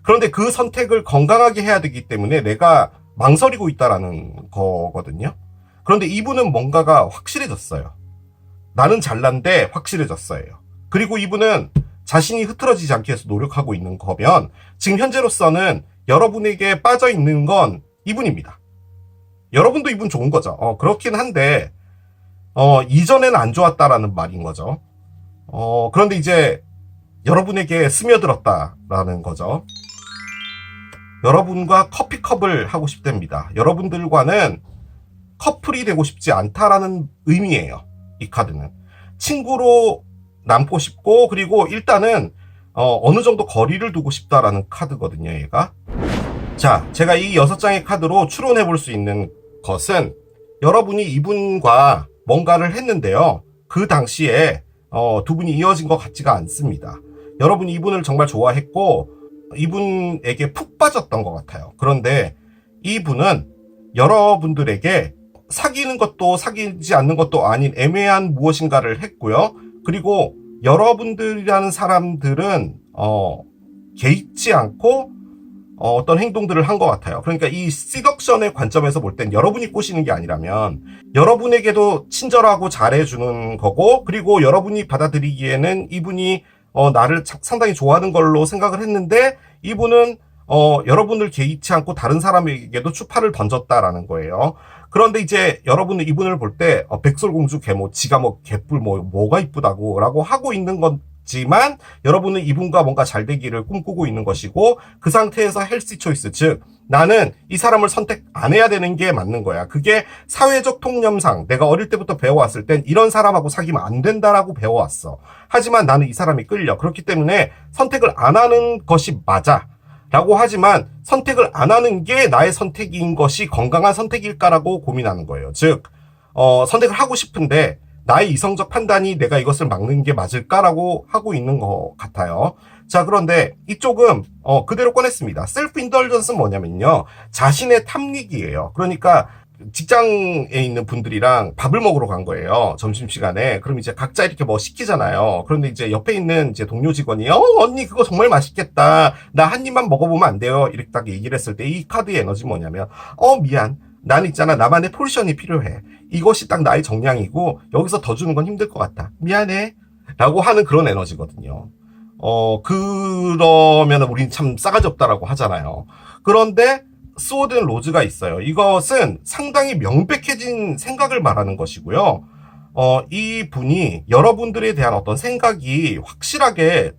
그런데 그 선택을 건강하게 해야 되기 때문에 내가 망설이고 있다라는 거거든요. 그런데 이분은 뭔가가 확실해졌어요. 나는 잘난데 확실해졌어요. 그리고 이분은 자신이 흐트러지지 않기 위해서 노력하고 있는 거면 지금 현재로서는 여러분에게 빠져 있는 건 이분입니다. 여러분도 이분 좋은 거죠. 그렇긴 한데 이전에는 안 좋았다라는 말인 거죠. 그런데 이제 여러분에게 스며들었다라는 거죠. 여러분과 커피컵을 하고 싶답니다. 여러분들과는 커플이 되고 싶지 않다라는 의미예요. 이 카드는. 친구로 남고 싶고, 그리고 일단은 어느 정도 거리를 두고 싶다라는 카드거든요, 얘가. 자, 제가 이 6장의 카드로 추론해 볼 수 있는 것은 여러분이 이분과 뭔가를 했는데요. 그 당시에 두 분이 이어진 것 같지가 않습니다. 여러분이 이분을 정말 좋아했고 이분에게 푹 빠졌던 것 같아요. 그런데 이분은 여러분들에게 사귀는 것도 사귀지 않는 것도 아닌 애매한 무엇인가를 했고요. 그리고 여러분들이라는 사람들은 개의치 않고 어떤 행동들을 한 것 같아요. 그러니까 이 시덕션의 관점에서 볼 땐 여러분이 꼬시는 게 아니라면 여러분에게도 친절하고 잘해주는 거고, 그리고 여러분이 받아들이기에는 이분이 나를 상당히 좋아하는 걸로 생각을 했는데 이분은 여러분을 개의치 않고 다른 사람에게도 추파를 던졌다라는 거예요. 그런데 이제 여러분은 이분을 볼 때 백설공주 개모, 지가 뭐 개뿔 뭐가 이쁘다고 라고 하고 있는 거지만 여러분은 이분과 뭔가 잘 되기를 꿈꾸고 있는 것이고, 그 상태에서 헬시 초이스, 즉 나는 이 사람을 선택 안 해야 되는 게 맞는 거야. 그게 사회적 통념상 내가 어릴 때부터 배워왔을 땐 이런 사람하고 사귀면 안 된다라고 배워왔어. 하지만 나는 이 사람이 끌려. 그렇기 때문에 선택을 안 하는 것이 맞아 라고 하지만 선택을 안 하는 게 나의 선택인 것이 건강한 선택일까라고 고민하는 거예요. 즉 선택을 하고 싶은데 나의 이성적 판단이 내가 이것을 막는 게 맞을까라고 하고 있는 것 같아요. 자, 그런데 이쪽은 그대로 꺼냈습니다. 셀프 인덜전스는 뭐냐면요, 자신의 탐닉이에요. 그러니까 직장에 있는 분들이랑 밥을 먹으러 간 거예요, 점심시간에. 그럼 이제 각자 이렇게 뭐 시키잖아요. 그런데 이제 옆에 있는 이제 동료 직원이 언니 그거 정말 맛있겠다, 나 한 입만 먹어보면 안 돼요, 이렇게 딱 얘기를 했을 때 이 카드의 에너지 뭐냐면 미안, 난 있잖아, 나만의 포지션이 필요해, 이것이 딱 나의 정량이고 여기서 더 주는 건 힘들 것 같다, 미안해 라고 하는 그런 에너지거든요. 그러면 우린 참 싸가지 없다라고 하잖아요. 그런데 스워드 앤 로즈가 있어요. 이것은 상당히 명백해진 생각을 말하는 것이고요. 이 분이 여러분들에 대한 어떤 생각이 확실하게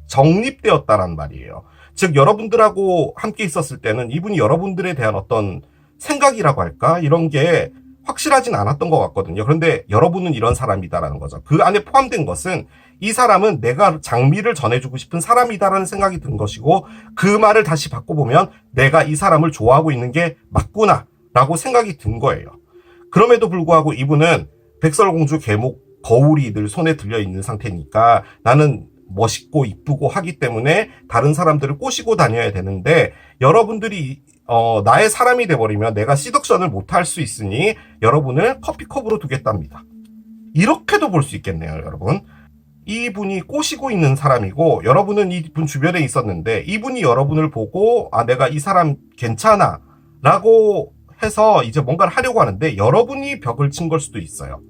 정립되었다란 말이에요. 즉 여러분들하고 함께 있었을 때는 이분이 여러분들에 대한 어떤 생각이라고 할까, 이런 게 확실하진 않았던 것 같거든요. 그런데 여러분은 이런 사람이다라는 거죠. 그 안에 포함된 것은 이 사람은 내가 장미를 전해주고 싶은 사람이다라는 생각이 든 것이고, 그 말을 다시 바꿔보면 내가 이 사람을 좋아하고 있는 게 맞구나 라고 생각이 든 거예요. 그럼에도 불구하고 이분은 백설공주 개목 거울이 늘 손에 들려있는 상태니까 나는 멋있고 이쁘고 하기 때문에 다른 사람들을 꼬시고 다녀야 되는데, 여러분들이 나의 사람이 돼버리면 내가 시덕션을 못할 수 있으니 여러분을 커피컵으로 두겠답니다. 이렇게도 볼 수 있겠네요, 여러분. 이분이 꼬시고 있는 사람이고 여러분은 이분 주변에 있었는데 이분이 여러분을 보고 내가 이 사람 괜찮아 라고 해서 이제 뭔가를 하려고 하는데 여러분이 벽을 친 걸 수도 있어요.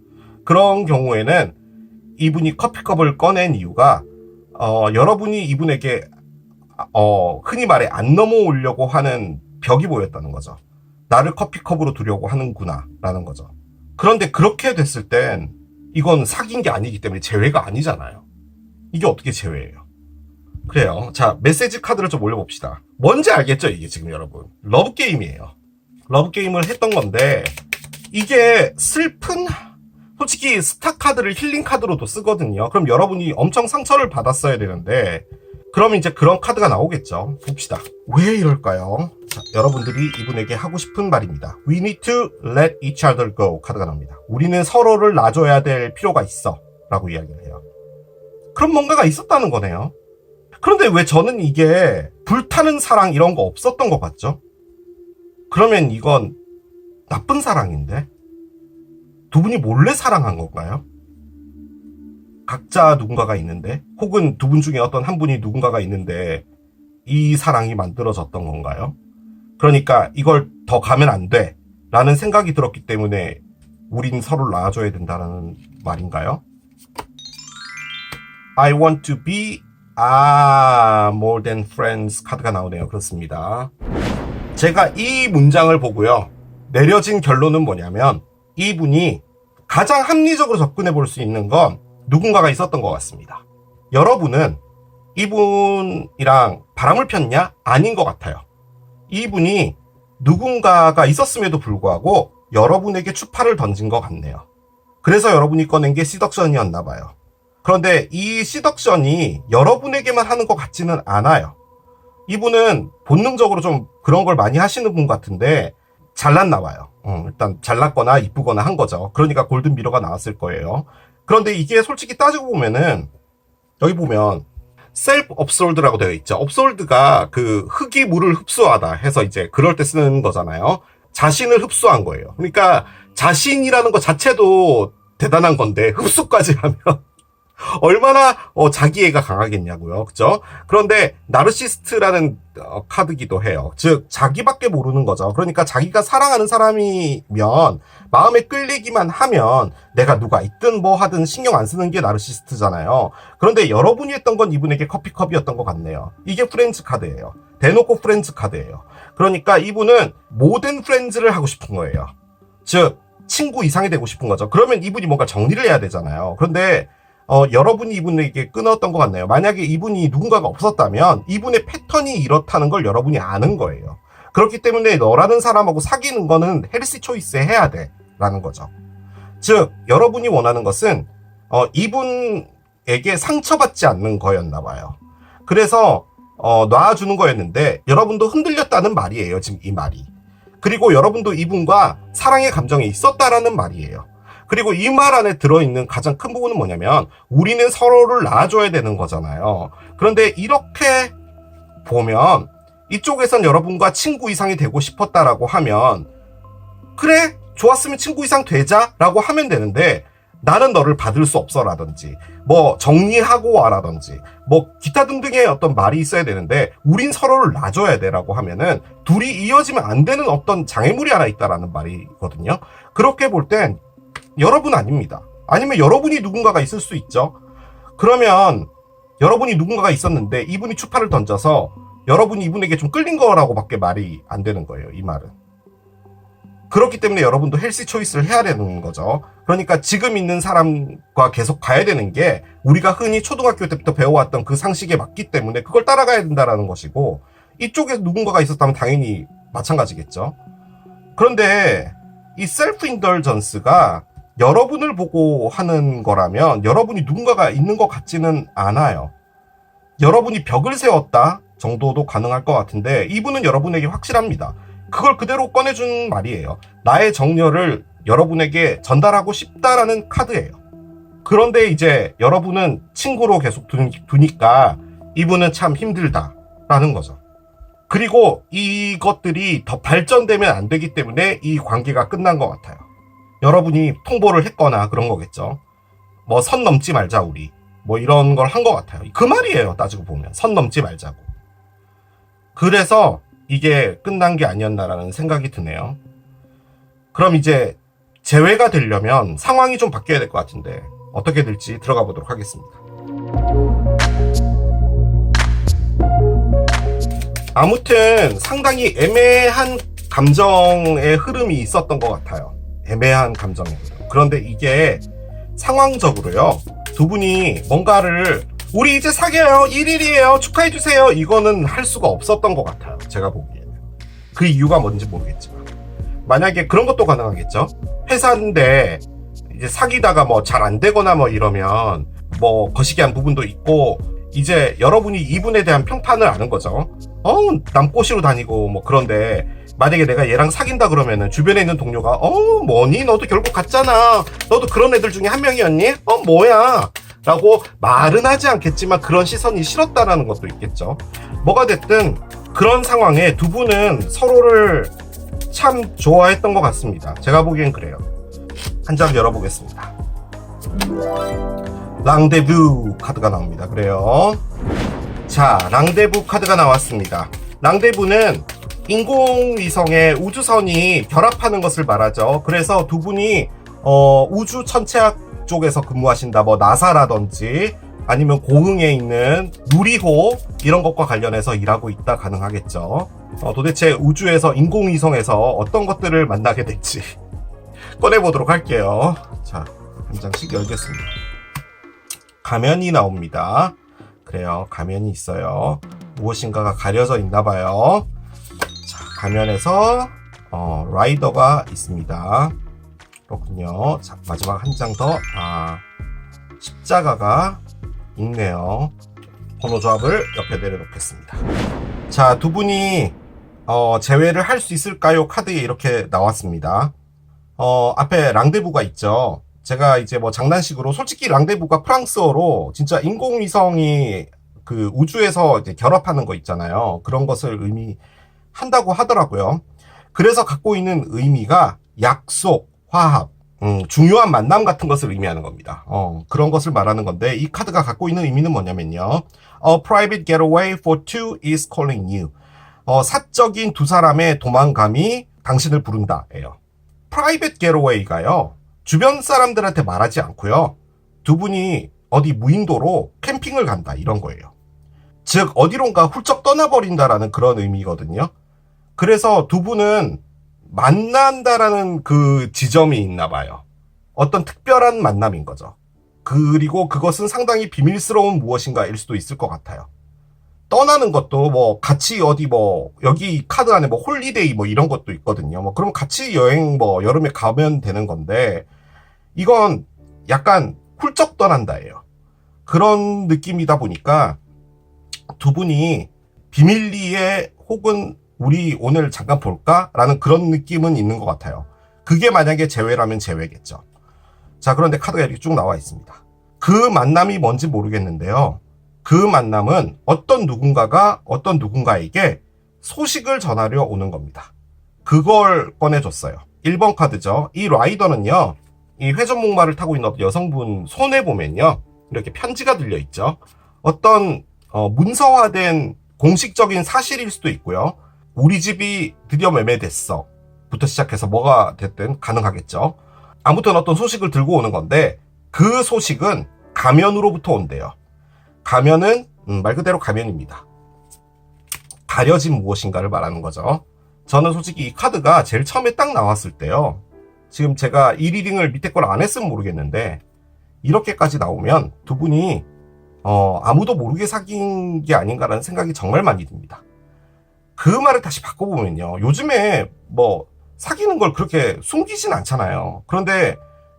그런 경우에는 이분이 커피컵을 꺼낸 이유가 여러분이 이분에게 흔히 말해 안 넘어오려고 하는 벽이 보였다는 거죠. 나를 커피컵으로 두려고 하는구나 라는 거죠. 그런데 그렇게 됐을 땐 이건 사귄 게 아니기 때문에 재회가 아니잖아요. 이게 어떻게 재회예요? 그래요. 자, 메시지 카드를 좀 올려봅시다. 뭔지 알겠죠, 이게 지금 여러분? 러브게임이에요. 러브게임을 했던 건데 이게 슬픈, 솔직히 스타 카드를 힐링 카드로도 쓰거든요. 그럼 여러분이 엄청 상처를 받았어야 되는데 그럼 이제 그런 카드가 나오겠죠. 봅시다. 왜 이럴까요? 자, 여러분들이 이분에게 하고 싶은 말입니다. We need to let each other go 카드가 나옵니다. 우리는 서로를 놔줘야 될 필요가 있어 라고 이야기를 해요. 그럼 뭔가가 있었다는 거네요. 그런데 왜 저는 이게 불타는 사랑 이런 거 없었던 것 같죠? 그러면 이건 나쁜 사랑인데? 두 분이 몰래 사랑한 건가요? 각자 누군가가 있는데, 혹은 두 분 중에 어떤 한 분이 누군가가 있는데 이 사랑이 만들어졌던 건가요? 그러니까 이걸 더 가면 안 돼 라는 생각이 들었기 때문에 우린 서로를 놔줘야 된다는 말인가요? I want to be more than friends 카드가 나오네요. 그렇습니다. 제가 이 문장을 보고요, 내려진 결론은 뭐냐면 이분이 가장 합리적으로 접근해 볼 수 있는 건 누군가가 있었던 것 같습니다. 여러분은 이분이랑 바람을 폈냐? 아닌 것 같아요. 이분이 누군가가 있었음에도 불구하고 여러분에게 추파를 던진 것 같네요. 그래서 여러분이 꺼낸 게 시덕션이었나 봐요. 그런데 이 시덕션이 여러분에게만 하는 것 같지는 않아요. 이분은 본능적으로 좀 그런 걸 많이 하시는 분 같은데 잘났나 봐요. 일단 잘났거나 이쁘거나 한 거죠. 그러니까 골든 미러가 나왔을 거예요. 그런데 이게 솔직히 따지고 보면은 여기 보면 셀프 업솔드라고 되어 있죠. 업솔드가 그 흙이 물을 흡수하다 해서 이제 그럴 때 쓰는 거잖아요. 자신을 흡수한 거예요. 그러니까 자신이라는 것 자체도 대단한 건데 흡수까지 하면 얼마나 자기애가 강하겠냐고요. 그죠? 그런데 나르시스트라는 카드기도 해요. 즉 자기밖에 모르는 거죠. 그러니까 자기가 사랑하는 사람이면 마음에 끌리기만 하면 내가 누가 있든 뭐 하든 신경 안 쓰는 게 나르시스트잖아요. 그런데 여러분이 했던 건 이분에게 커피컵이었던 것 같네요. 이게 프렌즈 카드예요. 대놓고 프렌즈 카드예요. 그러니까 이분은 모든 프렌즈를 하고 싶은 거예요. 즉 친구 이상이 되고 싶은 거죠. 그러면 이분이 뭔가 정리를 해야 되잖아요. 그런데 여러분이 이분에게 끊었던 것 같네요. 만약에 이분이 누군가가 없었다면 이분의 패턴이 이렇다는 걸 여러분이 아는 거예요. 그렇기 때문에 너라는 사람하고 사귀는 거는 헬시 초이스 해야 돼 라는 거죠. 즉 여러분이 원하는 것은 이분에게 상처받지 않는 거였나 봐요. 그래서 놔주는 거였는데 여러분도 흔들렸다는 말이에요. 지금 이 말이. 그리고 여러분도 이분과 사랑의 감정이 있었다라는 말이에요. 그리고 이 말 안에 들어있는 가장 큰 부분은 뭐냐면 우리는 서로를 놔줘야 되는 거잖아요. 그런데 이렇게 보면 이쪽에선 여러분과 친구 이상이 되고 싶었다라고 하면 그래 좋았으면 친구 이상 되자라고 하면 되는데 나는 너를 받을 수 없어 라든지 뭐 정리하고 와 라든지 뭐 기타 등등의 어떤 말이 있어야 되는데 우린 서로를 놔줘야 돼 라고 하면은 둘이 이어지면 안 되는 어떤 장애물이 하나 있다라는 말이거든요. 그렇게 볼 땐 여러분 아닙니다. 아니면 여러분이 누군가가 있을 수 있죠. 그러면 여러분이 누군가가 있었는데 이분이 추파를 던져서 여러분이 이분에게 좀 끌린 거라고 밖에 말이 안 되는 거예요. 이 말은. 그렇기 때문에 여러분도 헬시 초이스를 해야 되는 거죠. 그러니까 지금 있는 사람과 계속 가야 되는 게 우리가 흔히 초등학교 때부터 배워왔던 그 상식에 맞기 때문에 그걸 따라가야 된다라는 것이고 이쪽에 누군가가 있었다면 당연히 마찬가지겠죠. 그런데 이 셀프 인덜전스가 여러분을 보고 하는 거라면 여러분이 누군가가 있는 것 같지는 않아요. 여러분이 벽을 세웠다 정도도 가능할 것 같은데 이분은 여러분에게 확실합니다. 그걸 그대로 꺼내준 말이에요. 나의 정열을 여러분에게 전달하고 싶다라는 카드예요. 그런데 이제 여러분은 친구로 계속 두니까 이분은 참 힘들다라는 거죠. 그리고 이것들이 더 발전되면 안 되기 때문에 이 관계가 끝난 것 같아요. 여러분이 통보를 했거나 그런 거겠죠. 뭐 선 넘지 말자 우리 뭐 이런 걸 한 것 같아요. 그 말이에요. 따지고 보면 선 넘지 말자고. 그래서 이게 끝난 게 아니었나라는 생각이 드네요. 그럼 이제 재회가 되려면 상황이 좀 바뀌어야 될 것 같은데 어떻게 될지 들어가 보도록 하겠습니다. 아무튼 상당히 애매한 감정의 흐름이 있었던 것 같아요. 애매한 감정의 흐름. 그런데 이게 상황적으로요. 두 분이 뭔가를 우리 이제 사귀어요. 1일이에요. 축하해주세요. 이거는 할 수가 없었던 것 같아요. 제가 보기에는. 그 이유가 뭔지 모르겠지만. 만약에 그런 것도 가능하겠죠. 회사인데 이제 사귀다가 뭐 잘 안 되거나 뭐 이러면 뭐 거시기한 부분도 있고 이제 여러분이 이분에 대한 평판을 아는 거죠. 남꼬시로 다니고 뭐 그런데 만약에 내가 얘랑 사귄다 그러면은 주변에 있는 동료가 뭐니? 너도 결국 갔잖아. 너도 그런 애들 중에 한 명이었니? 뭐야? 라고 말은 하지 않겠지만 그런 시선이 싫었다라는 것도 있겠죠. 뭐가 됐든 그런 상황에 두 분은 서로를 참 좋아했던 것 같습니다. 제가 보기엔 그래요. 한 장 열어보겠습니다. 랑데부 카드가 나옵니다. 그래요. 자, 랑데부 카드가 나왔습니다. 랑데부는 인공위성의 우주선이 결합하는 것을 말하죠. 그래서 두 분이 우주 천체학 쪽에서 근무하신다. 뭐 나사라든지 아니면 고흥에 있는 누리호 이런 것과 관련해서 일하고 있다 가능하겠죠. 도대체 우주에서 인공위성에서 어떤 것들을 만나게 될지 꺼내보도록 할게요. 자, 한 장씩 열겠습니다. 가면이 나옵니다. 그래요. 가면이 있어요. 무엇인가가 가려져 있나봐요. 자, 가면에서 라이더가 있습니다. 그렇군요. 자, 마지막 한 장 더. 십자가가 있네요. 번호 조합을 옆에 내려놓겠습니다. 자, 두 분이 제외를 할 수 있을까요? 카드에 이렇게 나왔습니다. 앞에 랑데부가 있죠. 제가 이제 뭐 장난식으로 솔직히 랑데부가 프랑스어로 진짜 인공위성이 그 우주에서 이제 결합하는 거 있잖아요. 그런 것을 의미한다고 하더라고요. 그래서 갖고 있는 의미가 약속, 화합, 중요한 만남 같은 것을 의미하는 겁니다. 그런 것을 말하는 건데 이 카드가 갖고 있는 의미는 뭐냐면요. A private getaway for two is calling you. 사적인 두 사람의 도망감이 당신을 부른다예요. private getaway가요. 주변 사람들한테 말하지 않고요. 두 분이 어디 무인도로 캠핑을 간다 이런 거예요. 즉 어디론가 훌쩍 떠나버린다라는 그런 의미거든요. 그래서 두 분은 만난다라는 그 지점이 있나 봐요. 어떤 특별한 만남인 거죠. 그리고 그것은 상당히 비밀스러운 무엇인가일 수도 있을 것 같아요. 떠나는 것도 뭐 같이 어디 뭐 여기 카드 안에 뭐 홀리데이 뭐 이런 것도 있거든요. 뭐 그럼 같이 여행 뭐 여름에 가면 되는 건데 이건 약간 훌쩍 떠난다예요. 그런 느낌이다 보니까 두 분이 비밀리에 혹은 우리 오늘 잠깐 볼까? 라는 그런 느낌은 있는 것 같아요. 그게 만약에 제외라면 제외겠죠. 자, 그런데 카드가 이렇게 쭉 나와 있습니다. 그 만남이 뭔지 모르겠는데요. 그 만남은 어떤 누군가가 어떤 누군가에게 소식을 전하려 오는 겁니다. 그걸 꺼내줬어요. 1번 카드죠. 이 라이더는요. 이 회전목마를 타고 있는 여성분 손에 보면요. 이렇게 편지가 들려있죠. 어떤 문서화된 공식적인 사실일 수도 있고요. 우리 집이 드디어 매매됐어 부터 시작해서 뭐가 됐든 가능하겠죠. 아무튼 어떤 소식을 들고 오는 건데 그 소식은 가면으로부터 온대요. 가면은 말 그대로 가면입니다. 가려진 무엇인가를 말하는 거죠. 저는 솔직히 이 카드가 제일 처음에 딱 나왔을 때요. 지금 제가 이 리딩을 밑에 걸 안 했으면 모르겠는데 이렇게까지 나오면 두 분이 아무도 모르게 사귄 게 아닌가라는 생각이 정말 많이 듭니다. 그 말을 다시 바꿔보면요. 요즘에 뭐 사귀는 걸 그렇게 숨기진 않잖아요. 그런데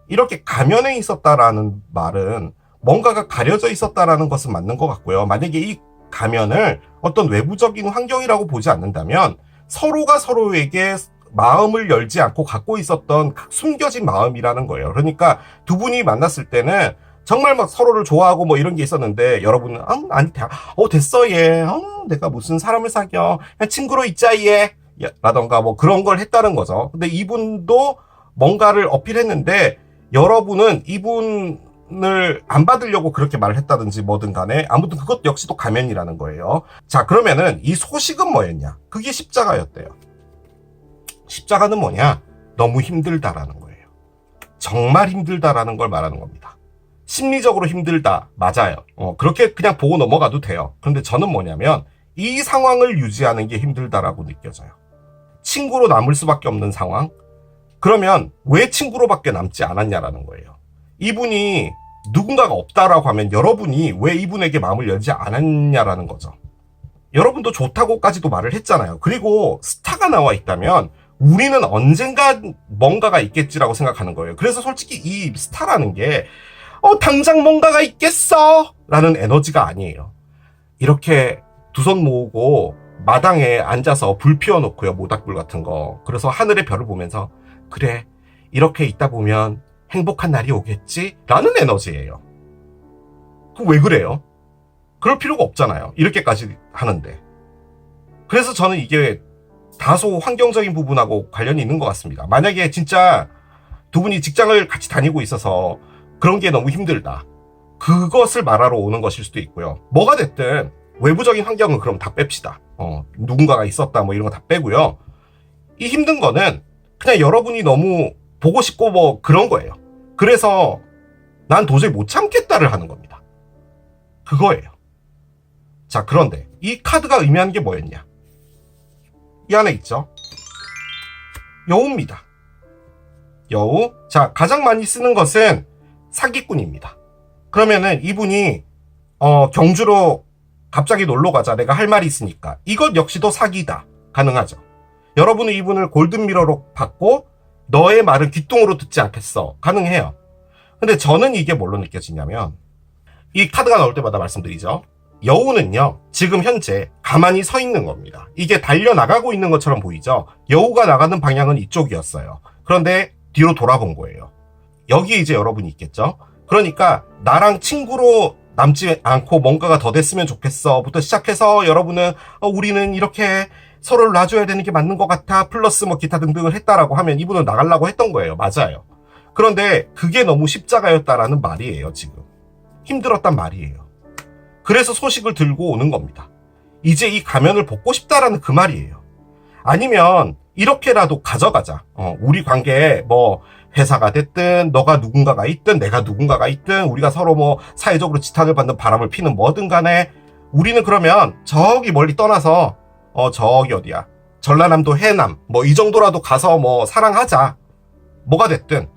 이렇게 가면에 있었다라는 말은 뭔가가 가려져 있었다라는 것은 맞는 것 같고요. 만약에 이 가면을 어떤 외부적인 환경이라고 보지 않는다면 서로가 서로에게 마음을 열지 않고 갖고 있었던 숨겨진 마음이라는 거예요. 그러니까 두 분이 만났을 때는 정말 막 서로를 좋아하고 뭐 이런 게 있었는데 여러분은 아니 됐어 얘 내가 무슨 사람을 사겨 그냥 친구로 있자 얘 라던가 뭐 그런 걸 했다는 거죠. 근데 이분도 뭔가를 어필했는데 여러분은 이분을 안 받으려고 그렇게 말을 했다든지 뭐든 간에 아무튼 그것 역시도 가면이라는 거예요. 자, 그러면은 이 소식은 뭐였냐? 그게 십자가였대요. 십자가는 뭐냐? 너무 힘들다라는 거예요. 정말 힘들다라는 걸 말하는 겁니다. 심리적으로 힘들다. 맞아요. 그렇게 그냥 보고 넘어가도 돼요. 그런데 저는 뭐냐면 이 상황을 유지하는 게 힘들다라고 느껴져요. 친구로 남을 수밖에 없는 상황? 그러면 왜 친구로밖에 남지 않았냐라는 거예요. 이분이 누군가가 없다라고 하면 여러분이 왜 이분에게 마음을 열지 않았냐라는 거죠. 여러분도 좋다고까지도 말을 했잖아요. 그리고 스타가 나와 있다면 우리는 언젠가 뭔가가 있겠지라고 생각하는 거예요. 그래서 솔직히 이 스타라는 게 당장 뭔가가 있겠어! 라는 에너지가 아니에요. 이렇게 두 손 모으고 마당에 앉아서 불 피워놓고요. 모닥불 같은 거. 그래서 하늘의 별을 보면서 그래, 이렇게 있다 보면 행복한 날이 오겠지? 라는 에너지예요. 그럼 왜 그래요? 그럴 필요가 없잖아요. 이렇게까지 하는데. 그래서 저는 이게 다소 환경적인 부분하고 관련이 있는 것 같습니다. 만약에 진짜 두 분이 직장을 같이 다니고 있어서 그런 게 너무 힘들다. 그것을 말하러 오는 것일 수도 있고요. 뭐가 됐든 외부적인 환경은 그럼 다 뺍시다. 누군가가 있었다 뭐 이런 거 다 빼고요. 이 힘든 거는 그냥 여러분이 너무 보고 싶고 뭐 그런 거예요. 그래서 난 도저히 못 참겠다를 하는 겁니다. 그거예요. 자, 그런데 이 카드가 의미하는 게 뭐였냐? 이 안에 있죠. 여우입니다. 여우. 자, 가장 많이 쓰는 것은 사기꾼입니다. 그러면은 이분이 경주로 갑자기 놀러 가자. 내가 할 말이 있으니까. 이것 역시도 사기다. 가능하죠. 여러분은 이분을 골든미러로 받고 너의 말은 귀뚱으로 듣지 않겠어. 가능해요. 근데 저는 이게 뭘로 느껴지냐면, 이 카드가 나올 때마다 말씀드리죠. 여우는요, 지금 현재 가만히 서 있는 겁니다. 이게 달려나가고 있는 것처럼 보이죠? 여우가 나가는 방향은 이쪽이었어요. 그런데 뒤로 돌아본 거예요. 여기에 이제 여러분이 있겠죠? 그러니까 나랑 친구로 남지 않고 뭔가가 더 됐으면 좋겠어 부터 시작해서 여러분은 우리는 이렇게 서로를 놔줘야 되는 게 맞는 것 같아 플러스 뭐 기타 등등을 했다라고 하면 이분은 나가려고 했던 거예요. 맞아요. 그런데 그게 너무 십자가였다라는 말이에요. 지금 힘들었단 말이에요. 그래서 소식을 들고 오는 겁니다. 이제 이 가면을 벗고 싶다라는 그 말이에요. 아니면 이렇게라도 가져가자. 우리 관계에 뭐 회사가 됐든 너가 누군가가 있든 내가 누군가가 있든 우리가 서로 뭐 사회적으로 지탄을 받는 바람을 피는 뭐든 간에 우리는 그러면 저기 멀리 떠나서 저기 어디야 전라남도 해남 뭐 이 정도라도 가서 뭐 사랑하자. 뭐가 됐든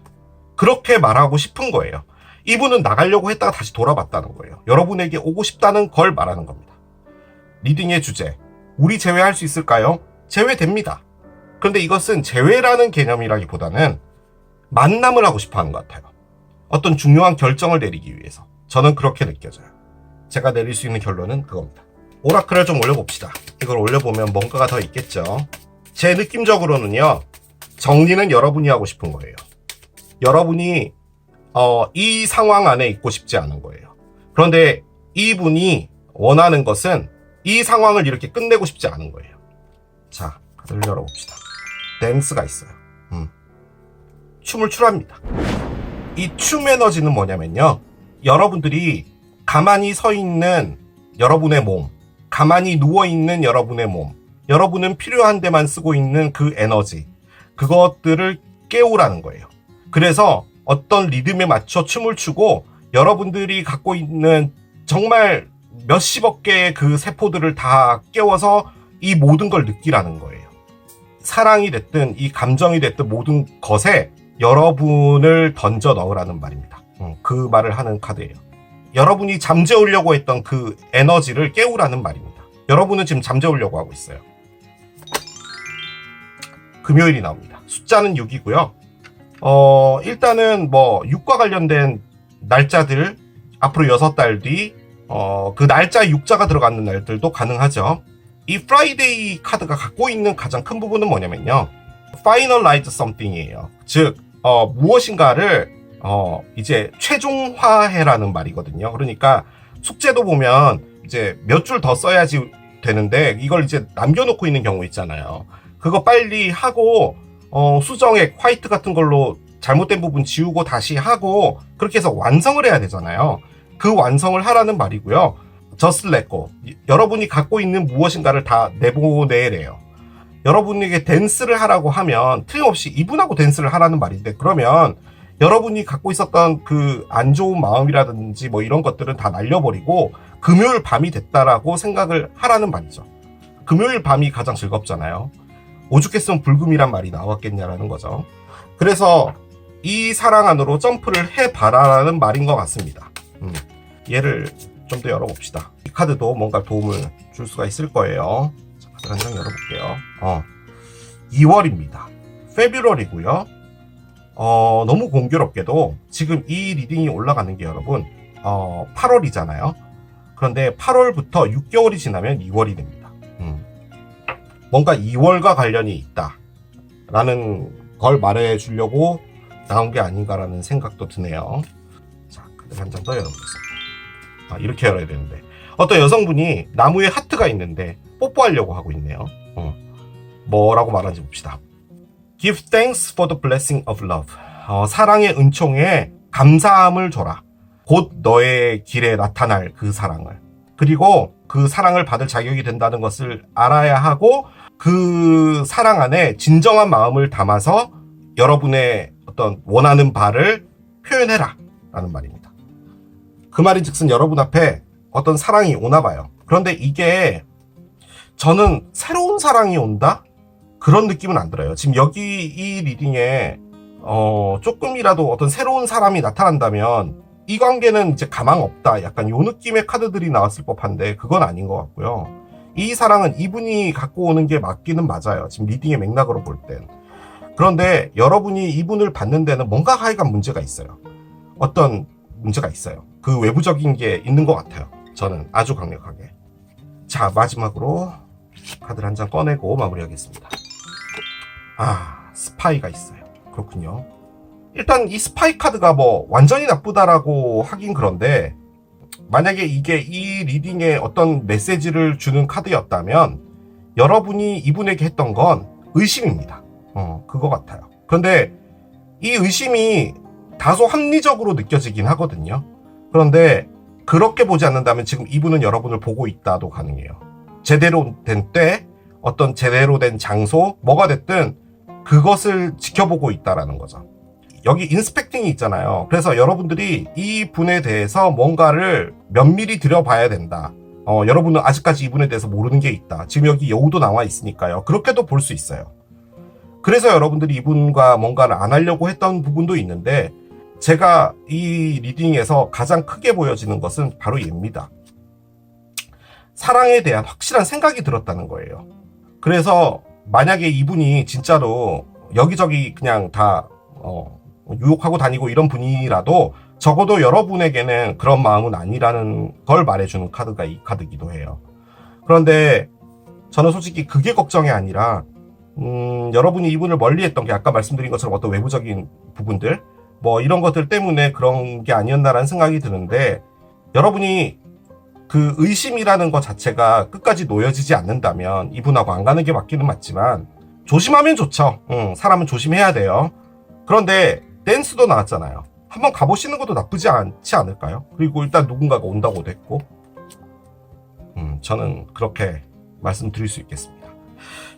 그렇게 말하고 싶은 거예요. 이분은 나가려고 했다가 다시 돌아봤다는 거예요. 여러분에게 오고 싶다는 걸 말하는 겁니다. 리딩의 주제, 우리 제외할 수 있을까요? 제외됩니다. 그런데 이것은 제외라는 개념이라기보다는 만남을 하고 싶어 하는 것 같아요. 어떤 중요한 결정을 내리기 위해서. 저는 그렇게 느껴져요. 제가 내릴 수 있는 결론은 그겁니다. 오라클을 좀 올려봅시다. 이걸 올려보면 뭔가가 더 있겠죠. 제 느낌적으로는요, 정리는 여러분이 하고 싶은 거예요. 여러분이 이 상황 안에 있고 싶지 않은 거예요. 그런데 이분이 원하는 것은 이 상황을 이렇게 끝내고 싶지 않은 거예요. 자, 카드를 열어봅시다. 댄스가 있어요. 춤을 출합니다. 이 춤 에너지는 뭐냐면요. 여러분들이 가만히 서 있는 여러분의 몸, 가만히 누워있는 여러분의 몸, 여러분은 필요한 데만 쓰고 있는 그 에너지, 그것들을 깨우라는 거예요. 그래서 어떤 리듬에 맞춰 춤을 추고 여러분들이 갖고 있는 정말 몇십억 개의 그 세포들을 다 깨워서 이 모든 걸 느끼라는 거예요. 사랑이 됐든 이 감정이 됐든 모든 것에 여러분을 던져 넣으라는 말입니다. 그 말을 하는 카드예요. 여러분이 잠재우려고 했던 그 에너지를 깨우라는 말입니다. 여러분은 지금 잠재우려고 하고 있어요. 금요일이 나옵니다. 숫자는 6이고요. 일단은 뭐 6과 관련된 날짜들 앞으로 6달 뒤 그 날짜 6자가 들어가는 날들도 가능하죠. 이 프라이데이 카드가 갖고 있는 가장 큰 부분은 뭐냐면요. Finalize something이에요. 즉 무엇인가를 이제 최종화해라는 말이거든요. 그러니까 숙제도 보면 이제 몇 줄 더 써야지 되는데 이걸 이제 남겨놓고 있는 경우 있잖아요. 그거 빨리 하고 수정액 화이트 같은 걸로 잘못된 부분 지우고 다시 하고 그렇게 해서 완성을 해야 되잖아요. 그 완성을 하라는 말이고요. Just let go. 여러분이 갖고 있는 무엇인가를 다 내보내래요. 여러분에게 댄스를 하라고 하면 틀림없이 이분하고 댄스를 하라는 말인데 그러면 여러분이 갖고 있었던 그 안 좋은 마음이라든지 뭐 이런 것들은 다 날려버리고 금요일 밤이 됐다라고 생각을 하라는 말이죠. 금요일 밤이 가장 즐겁잖아요. 오죽했으면 불금이란 말이 나왔겠냐라는 거죠. 그래서 이 사랑 안으로 점프를 해봐라라는 말인 것 같습니다. 얘를 좀 더 열어봅시다. 이 카드도 뭔가 도움을 줄 수가 있을 거예요. 자, 카드 한 장 열어볼게요. 2월입니다. February고요. 너무 공교롭게도 지금 이 리딩이 올라가는 게 여러분 8월이잖아요. 그런데 8월부터 6개월이 지나면 2월이 됩니다. 뭔가 2월과 관련이 있다 라는 걸 말해 주려고 나온 게 아닌가라는 생각도 드네요. 자, 카드 한 장 더 열어보겠습니다. 이렇게 열어야 되는데 어떤 여성분이 나무에 하트가 있는데 뽀뽀하려고 하고 있네요. 뭐라고 말하는지 봅시다. Give thanks for the blessing of love. 사랑의 은총에 감사함을 줘라. 곧 너의 길에 나타날 그 사랑을. 그리고 그 사랑을 받을 자격이 된다는 것을 알아야 하고 그 사랑 안에 진정한 마음을 담아서 여러분의 어떤 원하는 바를 표현해라 라는 말입니다. 그 말인즉슨 여러분 앞에 어떤 사랑이 오나 봐요. 그런데 이게 저는 새로운 사랑이 온다? 그런 느낌은 안 들어요. 지금 여기 이 리딩에 조금이라도 어떤 새로운 사람이 나타난다면 이 관계는 이제 가망 없다. 약간 요 느낌의 카드들이 나왔을 법한데 그건 아닌 것 같고요. 이 사랑은 이분이 갖고 오는 게 맞기는 맞아요. 지금 리딩의 맥락으로 볼 땐. 그런데 여러분이 이분을 받는 데는 뭔가 하여간 문제가 있어요. 어떤 문제가 있어요. 그 외부적인 게 있는 것 같아요. 저는 아주 강력하게. 자, 마지막으로 카드를 한 장 꺼내고 마무리하겠습니다. 스파이가 있어요. 그렇군요. 일단 이 스파이 카드가 뭐 완전히 나쁘다라고 하긴 그런데, 만약에 이게 이 리딩에 어떤 메시지를 주는 카드였다면 여러분이 이분에게 했던 건 의심입니다. 그거 같아요. 그런데 이 의심이 다소 합리적으로 느껴지긴 하거든요. 그런데 그렇게 보지 않는다면 지금 이분은 여러분을 보고 있다도 가능해요. 제대로 된 때, 어떤 제대로 된 장소, 뭐가 됐든 그것을 지켜보고 있다라는 거죠. 여기 인스펙팅이 있잖아요. 그래서 여러분들이 이 분에 대해서 뭔가를 면밀히 들여봐야 된다. 여러분은 아직까지 이분에 대해서 모르는 게 있다. 지금 여기 여우도 나와 있으니까요. 그렇게도 볼 수 있어요. 그래서 여러분들이 이분과 뭔가를 안 하려고 했던 부분도 있는데, 제가 이 리딩에서 가장 크게 보여지는 것은 바로 얘입니다. 사랑에 대한 확실한 생각이 들었다는 거예요. 그래서 만약에 이분이 진짜로 여기저기 그냥 다 유혹하고 다니고 이런 분이라도 적어도 여러분에게는 그런 마음은 아니라는 걸 말해주는 카드가 이 카드이기도 해요. 그런데 저는 솔직히 그게 걱정이 아니라 여러분이 이분을 멀리했던 게 아까 말씀드린 것처럼 어떤 외부적인 부분들 뭐 이런 것들 때문에 그런 게 아니었나라는 생각이 드는데, 여러분이 그 의심이라는 것 자체가 끝까지 놓여지지 않는다면 이분하고 안 가는 게 맞기는 맞지만, 조심하면 좋죠. 사람은 조심해야 돼요. 그런데 댄스도 나왔잖아요. 한번 가보시는 것도 나쁘지 않지 않을까요? 그리고 일단 누군가가 온다고도 했고, 저는 그렇게 말씀드릴 수 있겠습니다.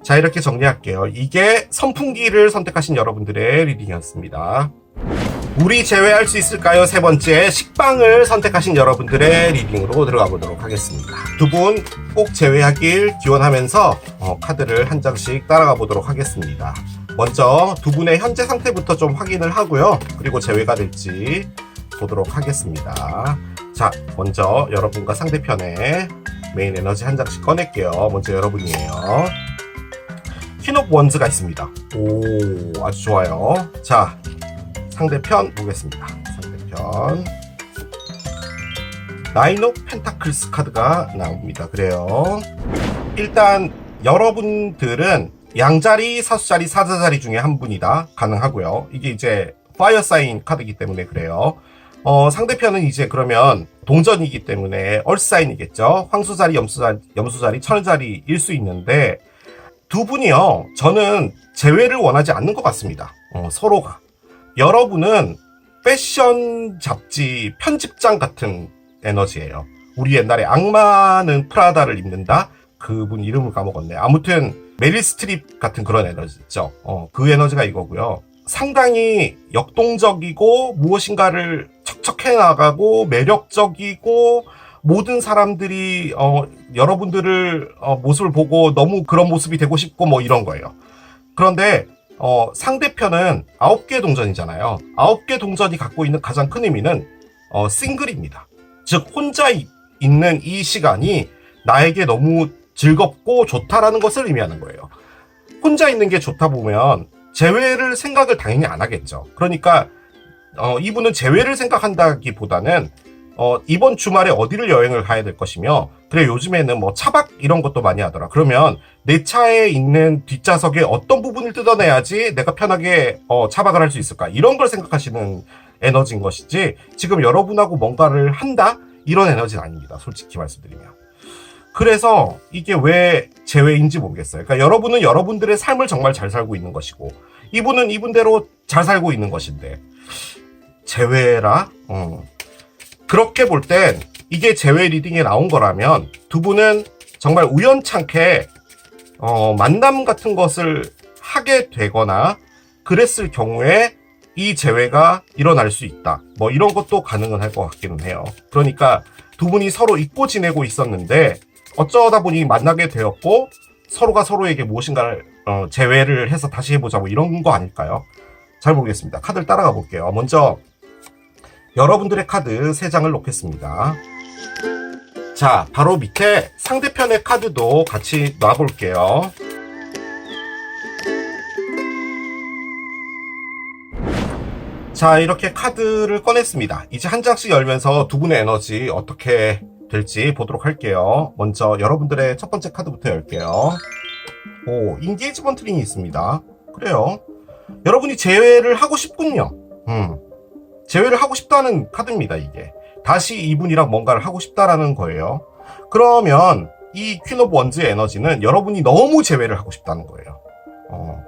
자, 이렇게 정리할게요. 이게 선풍기를 선택하신 여러분들의 리딩이었습니다. 우리 제외할 수 있을까요? 세 번째, 식빵을 선택하신 여러분들의 리딩으로 들어가 보도록 하겠습니다. 두 분 꼭 제외하길 기원하면서 카드를 한 장씩 따라가 보도록 하겠습니다. 먼저 두 분의 현재 상태부터 좀 확인을 하고요. 그리고 제외가 될지 보도록 하겠습니다. 자, 먼저 여러분과 상대편의 메인 에너지 한 장씩 꺼낼게요. 먼저 여러분이에요. 퀸 오브 원즈가 있습니다. 오, 아주 좋아요. 자, 상대편 보겠습니다. 상대편 나인 오브 펜타클스 카드가 나옵니다. 그래요. 일단 여러분들은 양자리, 사수자리, 사자자리 중에 한 분이다 가능하고요. 이게 이제 파이어 사인 카드이기 때문에 그래요. 상대편은 이제 그러면 동전이기 때문에 얼사인이겠죠. 황수자리, 염수자리, 천자리일 수 있는데, 두 분이요, 저는 재회를 원하지 않는 것 같습니다. 서로가. 여러분은 패션 잡지 편집장 같은 에너지예요. 우리 옛날에 악마는 프라다를 입는다? 그분 이름을 까먹었네. 아무튼 메릴 스트립 같은 그런 에너지 있죠. 그 에너지가 이거고요. 상당히 역동적이고 무엇인가를 척척해 나가고 매력적이고, 모든 사람들이 여러분들을 모습을 보고 너무 그런 모습이 되고 싶고 뭐 이런 거예요. 그런데 상대편은 9개 동전이잖아요. 9개 동전이 갖고 있는 가장 큰 의미는 싱글입니다. 즉 혼자 있는 이 시간이 나에게 너무 즐겁고 좋다라는 것을 의미하는 거예요. 혼자 있는 게 좋다 보면 재회를 생각을 당연히 안 하겠죠. 그러니까 이분은 재회를 생각한다기보다는 이번 주말에 어디를 여행을 가야 될 것이며, 그래 요즘에는 뭐 차박 이런 것도 많이 하더라. 그러면 내 차에 있는 뒷좌석에 어떤 부분을 뜯어내야지 내가 편하게 차박을 할 수 있을까, 이런 걸 생각하시는 에너지인 것이지, 지금 여러분하고 뭔가를 한다 이런 에너지는 아닙니다. 솔직히 말씀드리면. 그래서 이게 왜 재회인지 모르겠어요. 그러니까 여러분은 여러분들의 삶을 정말 잘 살고 있는 것이고, 이분은 이분대로 잘 살고 있는 것인데 재회라? 그렇게 볼 땐 이게 재회 리딩에 나온 거라면 두 분은 정말 우연찮게 만남 같은 것을 하게 되거나 그랬을 경우에 이 재회가 일어날 수 있다. 뭐 이런 것도 가능은 할 것 같기는 해요. 그러니까 두 분이 서로 잊고 지내고 있었는데 어쩌다 보니 만나게 되었고, 서로가 서로에게 무엇인가를 재회를 해서 다시 해보자 뭐 이런 거 아닐까요? 잘 모르겠습니다. 카드를 따라가 볼게요. 먼저 여러분들의 카드 3장을 놓겠습니다. 자, 바로 밑에 상대편의 카드도 같이 놔볼게요. 자, 이렇게 카드를 꺼냈습니다. 이제 한 장씩 열면서 두 분의 에너지 어떻게 될지 보도록 할게요. 먼저 여러분들의 첫 번째 카드부터 열게요. 오, 인게이지먼트 링이 있습니다. 그래요. 여러분이 재회를 하고 싶군요. 재회를 하고 싶다는 카드입니다, 이게. 다시 이분이랑 뭔가를 하고 싶다라는 거예요. 그러면 이 퀸 오브 원즈의 에너지는 여러분이 너무 재회를 하고 싶다는 거예요.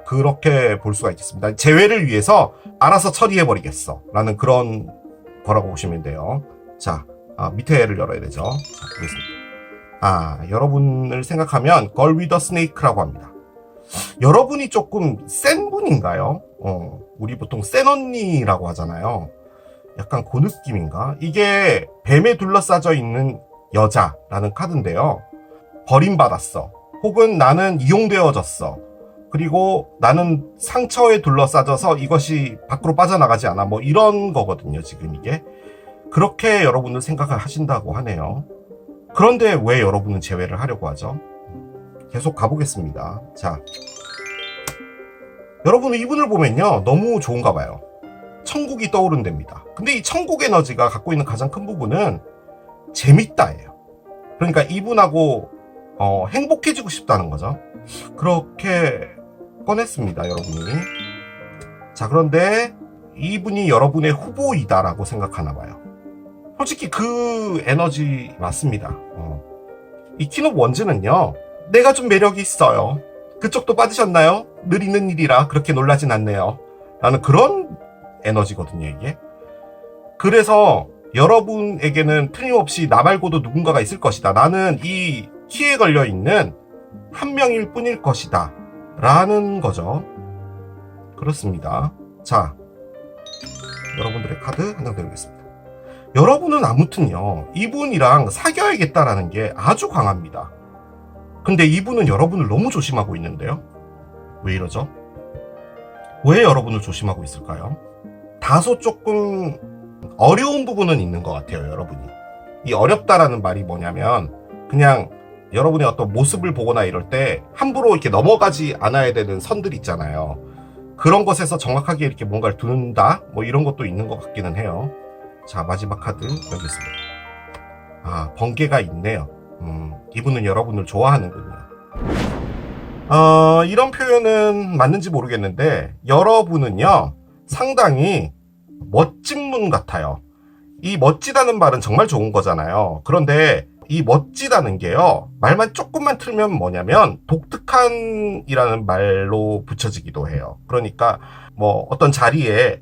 그렇게 볼 수가 있겠습니다. 재회를 위해서 알아서 처리해버리겠어 라는 그런 거라고 보시면 돼요. 자, 밑에를 열어야 되죠. 자, 보겠습니다. 여러분을 생각하면 걸 위더 스네이크라고 합니다. 여러분이 조금 센 분인가요? 우리 보통 센 언니라고 하잖아요. 약간 그 느낌인가? 이게 뱀에 둘러싸져 있는 여자라는 카드인데요. 버림받았어. 혹은 나는 이용되어졌어. 그리고 나는 상처에 둘러싸져서 이것이 밖으로 빠져나가지 않아. 뭐 이런 거거든요, 지금 이게. 그렇게 여러분은 생각을 하신다고 하네요. 그런데 왜 여러분은 재회를 하려고 하죠? 계속 가보겠습니다. 자, 여러분은 이분을 보면요, 너무 좋은가 봐요. 천국이 떠오른답니다. 근데 이 천국 에너지가 갖고 있는 가장 큰 부분은 재밌다예요. 그러니까 이분하고 행복해지고 싶다는 거죠. 그렇게 꺼냈습니다, 여러분이. 자, 그런데 이분이 여러분의 후보이다라고 생각하나 봐요. 솔직히 그 에너지 맞습니다. 이 퀸 오브 원즈는요, 내가 좀 매력이 있어요. 그쪽도 빠지셨나요? 늘 있는 일이라 그렇게 놀라진 않네요. 라는 그런 에너지거든요, 이게. 그래서 여러분에게는 틀림없이 나 말고도 누군가가 있을 것이다. 나는 이 키에 걸려있는 한 명일 뿐일 것이다. 라는 거죠. 그렇습니다. 자, 여러분들의 카드 한 장 드리겠습니다. 여러분은 아무튼요, 이분이랑 사귀어야겠다라는 게 아주 강합니다. 근데 이분은 여러분을 너무 조심하고 있는데요. 왜 이러죠? 왜 여러분을 조심하고 있을까요? 다소 조금 어려운 부분은 있는 것 같아요, 여러분이. 이 어렵다라는 말이 뭐냐면, 그냥 여러분의 어떤 모습을 보거나 이럴 때 함부로 이렇게 넘어가지 않아야 되는 선들 있잖아요. 그런 것에서 정확하게 이렇게 뭔가를 두는다? 뭐 이런 것도 있는 것 같기는 해요. 자, 마지막 카드 열겠습니다. 번개가 있네요. 이분은 여러분을 좋아하는군요. 이런 표현은 맞는지 모르겠는데, 여러분은요, 상당히 멋진 분 같아요. 이 멋지다는 말은 정말 좋은 거잖아요. 그런데 이 멋지다는 게요, 말만 조금만 틀면 뭐냐면 독특한이라는 말로 붙여지기도 해요. 그러니까 뭐 어떤 자리에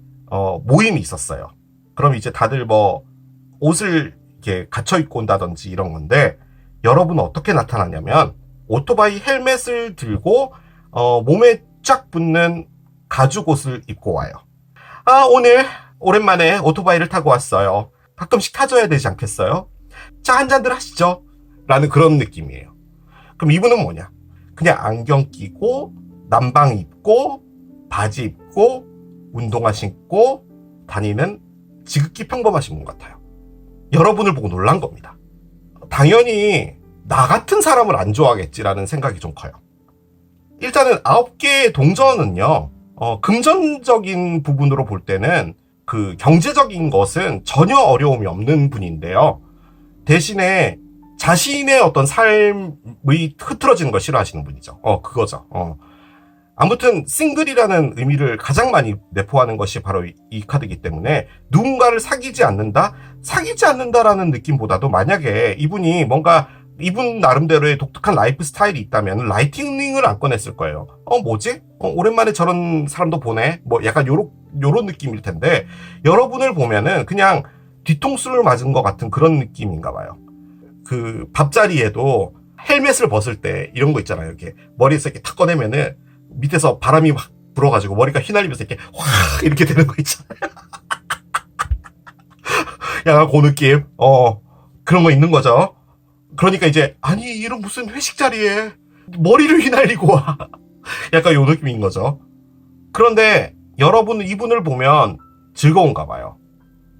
모임이 있었어요. 그럼 이제 다들 뭐 옷을 이렇게 갖춰 입고 온다든지 이런 건데, 여러분은 어떻게 나타나냐면 오토바이 헬멧을 들고 몸에 쫙 붙는 가죽 옷을 입고 와요. 오늘 오랜만에 오토바이를 타고 왔어요. 가끔씩 타줘야 되지 않겠어요? 자, 한 잔들 하시죠. 라는 그런 느낌이에요. 그럼 이분은 뭐냐? 그냥 안경 끼고, 남방 입고, 바지 입고, 운동화 신고 다니는 지극히 평범하신 분 같아요. 여러분을 보고 놀란 겁니다. 당연히 나 같은 사람을 안 좋아하겠지라는 생각이 좀 커요. 일단은 9개의 동전은요, 금전적인 부분으로 볼 때는 그 경제적인 것은 전혀 어려움이 없는 분인데요. 대신에 자신의 어떤 삶이 흐트러지는 걸 싫어하시는 분이죠. 그거죠. 아무튼 싱글이라는 의미를 가장 많이 내포하는 것이 바로 이 카드이기 때문에 누군가를 사귀지 않는다라는 느낌보다도, 만약에 이분이 뭔가 이분 나름대로의 독특한 라이프 스타일이 있다면 라이팅링을 안 꺼냈을 거예요. 뭐지? 오랜만에 저런 사람도 보네? 뭐 약간 요런 느낌일 텐데, 여러분을 보면은 그냥 뒤통수를 맞은 것 같은 그런 느낌인가 봐요. 그 밥자리에도 헬멧을 벗을 때 이런 거 있잖아요. 이렇게 머리에서 이렇게 탁 꺼내면은 밑에서 바람이 확 불어가지고 머리가 휘날리면서 이렇게 확 이렇게 되는 거 있잖아요. 약간 그 느낌. 그런 거 있는 거죠. 그러니까 이제, 아니, 이런 무슨 회식 자리에 머리를 휘날리고 와. 약간 요 느낌인 거죠. 그런데 여러분은 이분을 보면 즐거운가 봐요.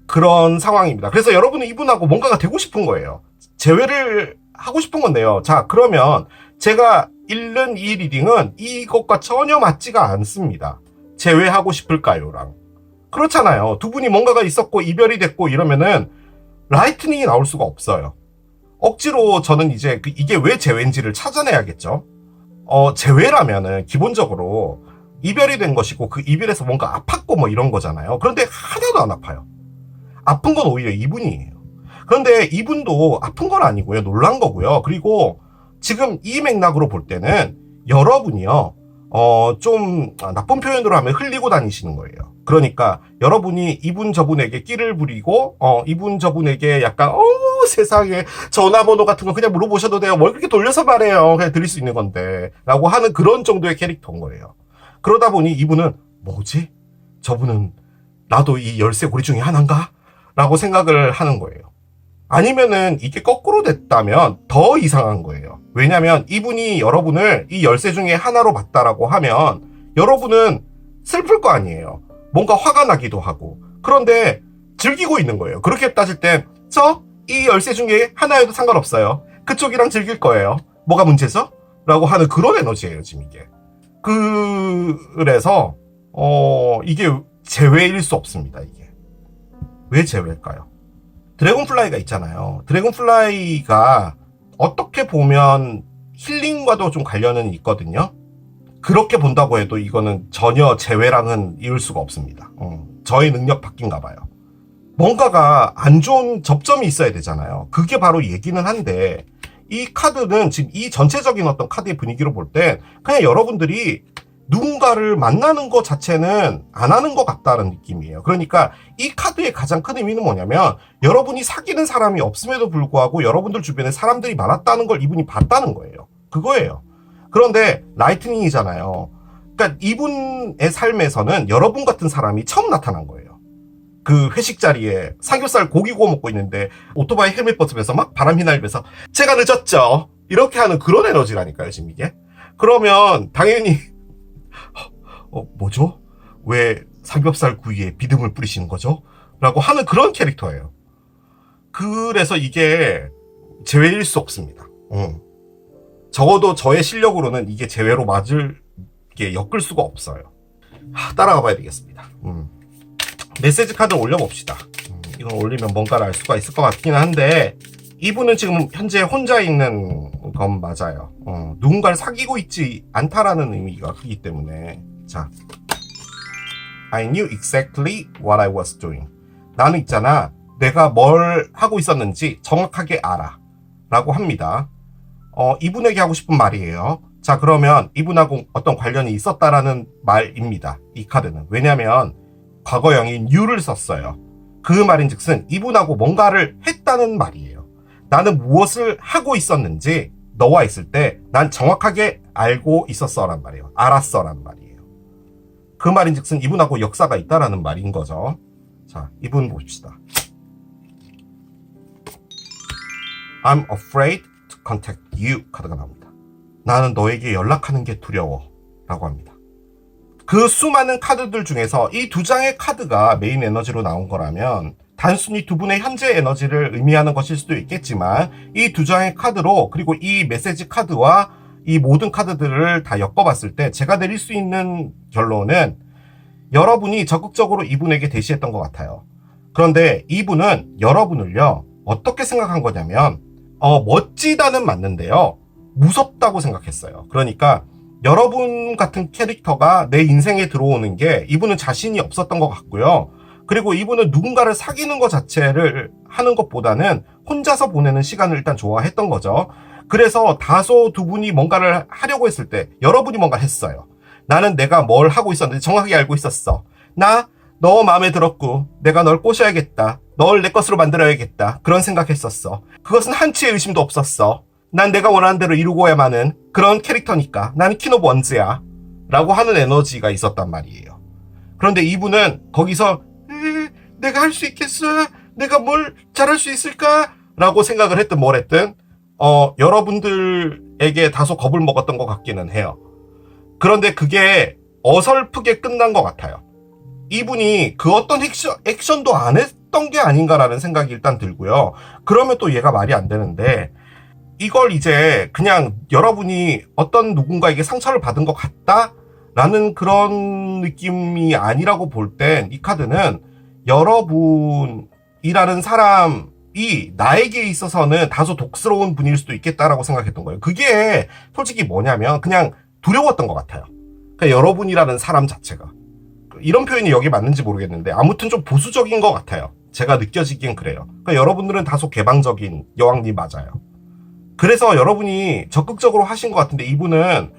그런 상황입니다. 그래서 여러분은 이분하고 뭔가가 되고 싶은 거예요. 재회를 하고 싶은 건데요. 자, 그러면 제가 읽는 이 리딩은 이것과 전혀 맞지가 않습니다. 재회하고 싶을까요?랑. 그렇잖아요. 두 분이 뭔가가 있었고 이별이 됐고 이러면은 라이트닝이 나올 수가 없어요. 억지로 저는 이제 이게 왜 재회인지를 찾아내야겠죠. 재회라면은 기본적으로 이별이 된 것이고 그 이별에서 뭔가 아팠고 뭐 이런 거잖아요. 그런데 하나도 안 아파요. 아픈 건 오히려 이분이에요. 그런데 이분도 아픈 건 아니고요. 놀란 거고요. 그리고 지금 이 맥락으로 볼 때는 여러분이요. 좀 나쁜 표현으로 하면 흘리고 다니시는 거예요. 그러니까 여러분이 이분 저분에게 끼를 부리고 이분 저분에게 약간 세상에 전화번호 같은 거 그냥 물어보셔도 돼요. 뭘 그렇게 돌려서 말해요. 그냥 드릴 수 있는 건데 라고 하는 그런 정도의 캐릭터인 거예요. 그러다 보니 이분은 뭐지? 저분은 나도 이 열쇠 고리 중에 하나인가? 라고 생각을 하는 거예요. 아니면은 이게 거꾸로 됐다면 더 이상한 거예요. 왜냐면 이분이 여러분을 이 열쇠 중에 하나로 봤다라고 하면 여러분은 슬플 거 아니에요. 뭔가 화가 나기도 하고. 그런데 즐기고 있는 거예요. 그렇게 따질 땐 이 열쇠 중에 하나여도 상관없어요. 그쪽이랑 즐길 거예요. 뭐가 문제죠? 라고 하는 그런 에너지예요, 지금 이게. 그래서 이게 재회일 수 없습니다, 이게. 왜 재회일까요? 드래곤플라이가 있잖아요. 드래곤플라이가 어떻게 보면 힐링과도 좀 관련은 있거든요. 그렇게 본다고 해도 이거는 전혀 재회랑은 이을 수가 없습니다. 저의 능력 바뀐가 봐요. 뭔가가 안 좋은 접점이 있어야 되잖아요. 그게 바로 얘기는 한데 이 카드는 지금 이 전체적인 어떤 카드의 분위기로 볼 때 그냥 여러분들이 누군가를 만나는 것 자체는 안 하는 것 같다는 느낌이에요. 그러니까 이 카드의 가장 큰 의미는 뭐냐면 여러분이 사귀는 사람이 없음에도 불구하고 여러분들 주변에 사람들이 많았다는 걸 이분이 봤다는 거예요. 그거예요. 그런데 라이트닝이잖아요. 그러니까 이분의 삶에서는 여러분 같은 사람이 처음 나타난 거예요. 그 회식 자리에 삼겹살 고기 구워 먹고 있는데 오토바이 헬멧 벗으면서 막 바람 휘날리면서 제가 늦었죠. 이렇게 하는 그런 에너지라니까요, 지금 이게. 그러면 당연히 뭐죠? 왜 삼겹살 구이에 비듬을 뿌리시는 거죠? 라고 하는 그런 캐릭터예요. 그래서 이게 재회일 수 없습니다. 적어도 저의 실력으로는 이게 재회로 맞을 게 엮을 수가 없어요. 따라가 봐야 되겠습니다. 메시지 카드 올려봅시다. 이걸 올리면 뭔가를 알 수가 있을 것 같긴 한데 이분은 지금 현재 혼자 있는 건 맞아요. 누군가를 사귀고 있지 않다라는 의미가 크기 때문에 자, I knew exactly what I was doing. 나는 있잖아, 내가 뭘 하고 있었는지 정확하게 알아 라고 합니다. 이분에게 하고 싶은 말이에요. 자, 그러면 이분하고 어떤 관련이 있었다라는 말입니다. 이 카드는. 왜냐면 과거형인 new를 썼어요. 그 말인즉슨 이분하고 뭔가를 했다는 말이에요. 나는 무엇을 하고 있었는지 너와 있을 때 난 정확하게 알고 있었어란 말이에요. 알았어란 말이에요. 그 말인즉슨 이분하고 역사가 있다라는 말인 거죠. 자, 이분 봅시다. I'm afraid to contact you 카드가 나옵니다. 나는 너에게 연락하는 게 두려워 라고 합니다. 그 수많은 카드들 중에서 이 두 장의 카드가 메인 에너지로 나온 거라면 단순히 두 분의 현재 에너지를 의미하는 것일 수도 있겠지만 이 두 장의 카드로 그리고 이 메시지 카드와 이 모든 카드들을 다 엮어봤을 때 제가 내릴 수 있는 결론은 여러분이 적극적으로 이분에게 대시했던 것 같아요. 그런데 이분은 여러분을요 어떻게 생각한 거냐면 멋지다는 맞는데요 무섭다고 생각했어요. 그러니까 여러분 같은 캐릭터가 내 인생에 들어오는 게 이분은 자신이 없었던 것 같고요. 그리고 이분은 누군가를 사귀는 것 자체를 하는 것보다는 혼자서 보내는 시간을 일단 좋아했던 거죠. 그래서 다소 두 분이 뭔가를 하려고 했을 때 여러분이 뭔가 했어요. 나는 내가 뭘 하고 있었는지 정확하게 알고 있었어. 나 너 마음에 들었고 내가 널 꼬셔야겠다. 널 내 것으로 만들어야겠다. 그런 생각했었어. 그것은 한치의 의심도 없었어. 난 내가 원하는 대로 이루고야만은 그런 캐릭터니까. 나는 퀸 오브 원즈야 라고 하는 에너지가 있었단 말이에요. 그런데 이분은 거기서 내가 할 수 있겠어? 내가 뭘 잘할 수 있을까? 라고 생각을 했든 뭘 했든 여러분들에게 다소 겁을 먹었던 것 같기는 해요. 그런데 그게 어설프게 끝난 것 같아요. 이분이 그 어떤 액션도 안 했던 게 아닌가라는 생각이 일단 들고요. 그러면 또 얘가 말이 안 되는데 이걸 이제 그냥 여러분이 어떤 누군가에게 상처를 받은 것 같다 라는 그런 느낌이 아니라고 볼 땐 이 카드는 여러분이라는 사람이 나에게 있어서는 다소 독스러운 분일 수도 있겠다라고 생각했던 거예요. 그게 솔직히 뭐냐면 그냥 두려웠던 것 같아요. 그러니까 여러분이라는 사람 자체가. 이런 표현이 여기 맞는지 모르겠는데 아무튼 좀 보수적인 것 같아요. 제가 느껴지기엔 그래요. 그러니까 여러분들은 다소 개방적인 여왕님 맞아요. 그래서 여러분이 적극적으로 하신 것 같은데 이분은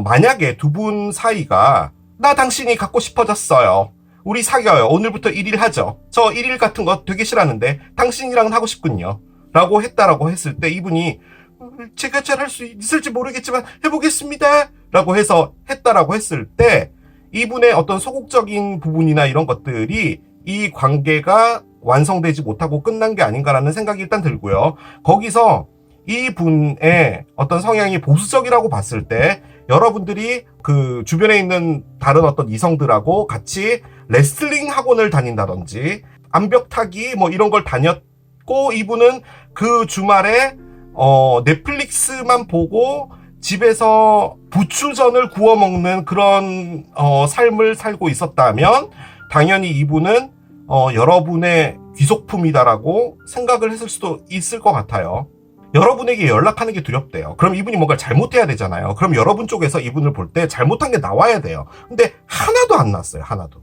만약에 두 분 사이가 나 당신이 갖고 싶어졌어요. 우리 사귀어요. 오늘부터 1일 하죠. 저 1일 같은 거 되게 싫어하는데 당신이랑은 하고 싶군요. 라고 했다라고 했을 때 이분이 제가 잘 할 수 있을지 모르겠지만 해보겠습니다. 라고 해서 했다라고 했을 때 이분의 어떤 소극적인 부분이나 이런 것들이 이 관계가 완성되지 못하고 끝난 게 아닌가라는 생각이 일단 들고요. 거기서 이 분의 어떤 성향이 보수적이라고 봤을 때 여러분들이 그 주변에 있는 다른 어떤 이성들하고 같이 레슬링 학원을 다닌다든지 암벽 타기 뭐 이런 걸 다녔고 이분은 그 주말에 넷플릭스만 보고 집에서 부추전을 구워 먹는 그런 삶을 살고 있었다면 당연히 이분은 여러분의 귀속품이다라고 생각을 했을 수도 있을 것 같아요. 여러분에게 연락하는 게 두렵대요. 그럼 이분이 뭔가 잘못해야 되잖아요. 그럼 여러분 쪽에서 이분을 볼 때 잘못한 게 나와야 돼요. 근데 하나도 안 났어요. 하나도.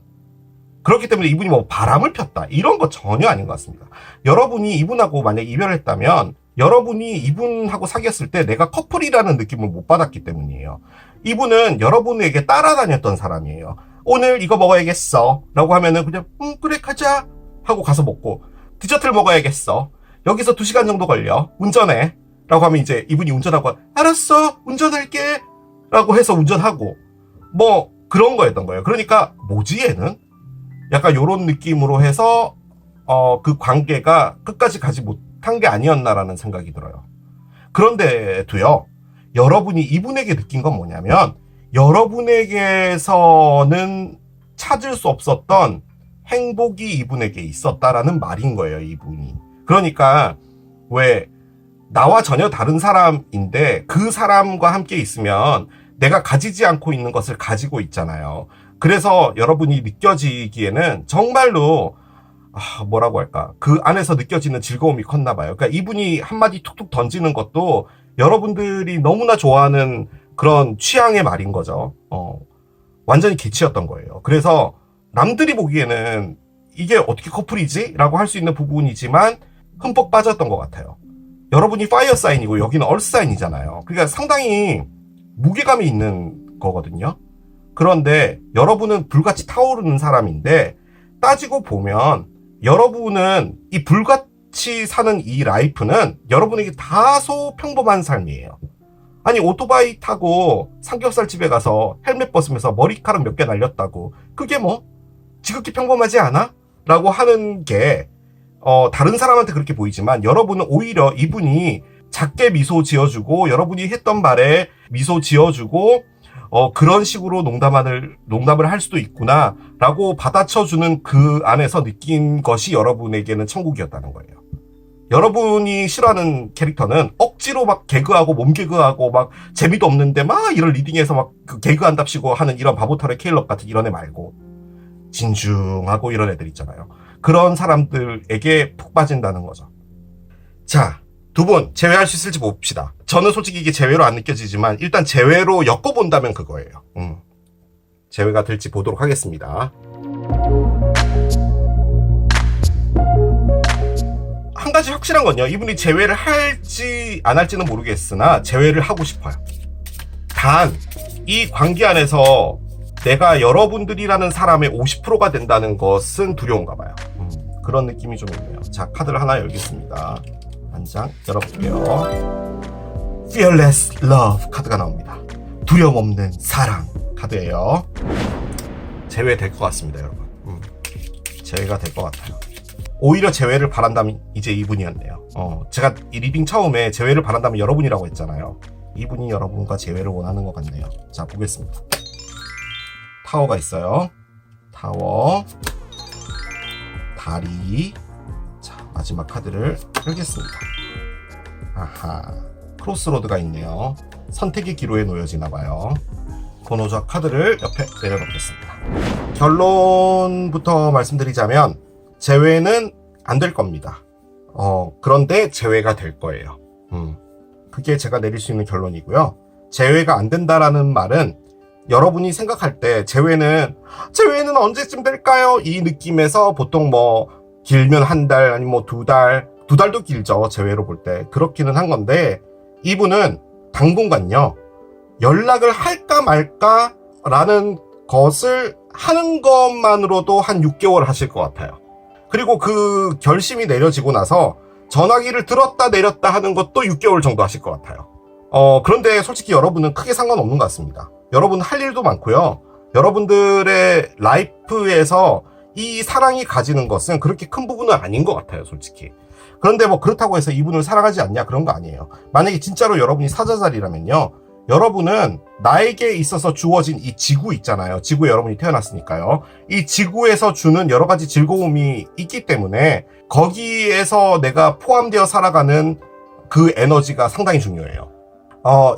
그렇기 때문에 이분이 뭐 바람을 폈다 이런 거 전혀 아닌 것 같습니다. 여러분이 이분하고 만약 이별을 했다면 여러분이 이분하고 사귀었을 때 내가 커플이라는 느낌을 못 받았기 때문이에요. 이분은 여러분에게 따라다녔던 사람이에요. 오늘 이거 먹어야겠어 라고 하면은 그냥 그래 가자 하고 가서 먹고 디저트를 먹어야겠어. 여기서 2시간 정도 걸려. 운전해. 라고 하면 이제 이분이 운전하고 알았어. 운전할게. 라고 해서 운전하고 뭐 그런 거였던 거예요. 그러니까 뭐지 얘는? 약간 요런 느낌으로 해서 그 관계가 끝까지 가지 못한 게 아니었나라는 생각이 들어요. 그런데도요. 여러분이 이분에게 느낀 건 뭐냐면 여러분에게서는 찾을 수 없었던 행복이 이분에게 있었다라는 말인 거예요. 이분이. 그러니까 왜 나와 전혀 다른 사람인데 그 사람과 함께 있으면 내가 가지지 않고 있는 것을 가지고 있잖아요. 그래서 여러분이 느껴지기에는 정말로 뭐라고 할까 그 안에서 느껴지는 즐거움이 컸나 봐요. 그러니까 이분이 한마디 툭툭 던지는 것도 여러분들이 너무나 좋아하는 그런 취향의 말인 거죠. 완전히 개치였던 거예요. 그래서 남들이 보기에는 이게 어떻게 커플이지? 라고 할 수 있는 부분이지만 흠뻑 빠졌던 것 같아요. 여러분이 파이어 사인이고 여기는 얼스 사인이잖아요. 그러니까 상당히 무게감이 있는 거거든요. 그런데 여러분은 불같이 타오르는 사람인데 따지고 보면 여러분은 이 불같이 사는 이 라이프는 여러분에게 다소 평범한 삶이에요. 아니 오토바이 타고 삼겹살 집에 가서 헬멧 벗으면서 머리카락 몇 개 날렸다고 그게 뭐 지극히 평범하지 않아? 라고 하는 게 다른 사람한테 그렇게 보이지만 여러분은 오히려 이분이 작게 미소 지어주고 여러분이 했던 말에 미소 지어주고 그런 식으로 농담을 할 수도 있구나 라고 받아쳐주는 그 안에서 느낀 것이 여러분에게는 천국이었다는 거예요. 여러분이 싫어하는 캐릭터는 억지로 막 개그하고 몸개그하고 막 재미도 없는데 막 이런 리딩에서 막 그 개그한답시고 하는 이런 바보털의 케일럽 같은 이런 애 말고 진중하고 이런 애들 있잖아요. 그런 사람들에게 푹 빠진다는 거죠. 자, 두 분 제외할 수 있을지 봅시다. 저는 솔직히 이게 제외로 안 느껴지지만 일단 제외로 엮어본다면 그거예요. 제외가 될지 보도록 하겠습니다. 한 가지 확실한 건요. 이분이 제외를 할지 안 할지는 모르겠으나 제외를 하고 싶어요. 단 이 관계 안에서 내가 여러분들이라는 사람의 50%가 된다는 것은 두려운가 봐요. 그런 느낌이 좀 있네요. 자, 카드를 하나 열겠습니다. 한 장 열어볼게요. Fearless Love 카드가 나옵니다. 두려움 없는 사랑 카드예요. 제외될 것 같습니다, 여러분. 제외가 될 것 같아요. 오히려 제외를 바란다면 이제 이분이었네요. 제가 이 리딩 처음에 제외를 바란다면 여러분이라고 했잖아요. 이분이 여러분과 제외를 원하는 것 같네요. 자, 보겠습니다. 타워가 있어요. 타워, 다리. 자, 마지막 카드를 열겠습니다. 아하, 크로스로드가 있네요. 선택의 기로에 놓여지나 봐요. 번호조합 카드를 옆에 내려놓겠습니다. 결론부터 말씀드리자면 재회는 안 될 겁니다. 그런데 재회가 될 거예요. 그게 제가 내릴 수 있는 결론이고요. 재회가 안 된다라는 말은 여러분이 생각할 때 재회는 언제쯤 될까요? 이 느낌에서 보통 뭐 길면 한 달 아니면 뭐 두 달도 길죠. 재회로 볼 때 그렇기는 한 건데 이분은 당분간요 연락을 할까 말까라는 것을 하는 것만으로도 한 6개월 하실 것 같아요. 그리고 그 결심이 내려지고 나서 전화기를 들었다 내렸다 하는 것도 6개월 정도 하실 것 같아요. 그런데 솔직히 여러분은 크게 상관없는 것 같습니다. 여러분 할 일도 많고요. 여러분들의 라이프에서 이 사랑이 가지는 것은 그렇게 큰 부분은 아닌 것 같아요, 솔직히. 그런데 뭐 그렇다고 해서 이분을 사랑하지 않냐 그런 거 아니에요. 만약에 진짜로 여러분이 사자자리라면요. 여러분은 나에게 있어서 주어진 이 지구 있잖아요. 지구에 여러분이 태어났으니까요. 이 지구에서 주는 여러 가지 즐거움이 있기 때문에 거기에서 내가 포함되어 살아가는 그 에너지가 상당히 중요해요.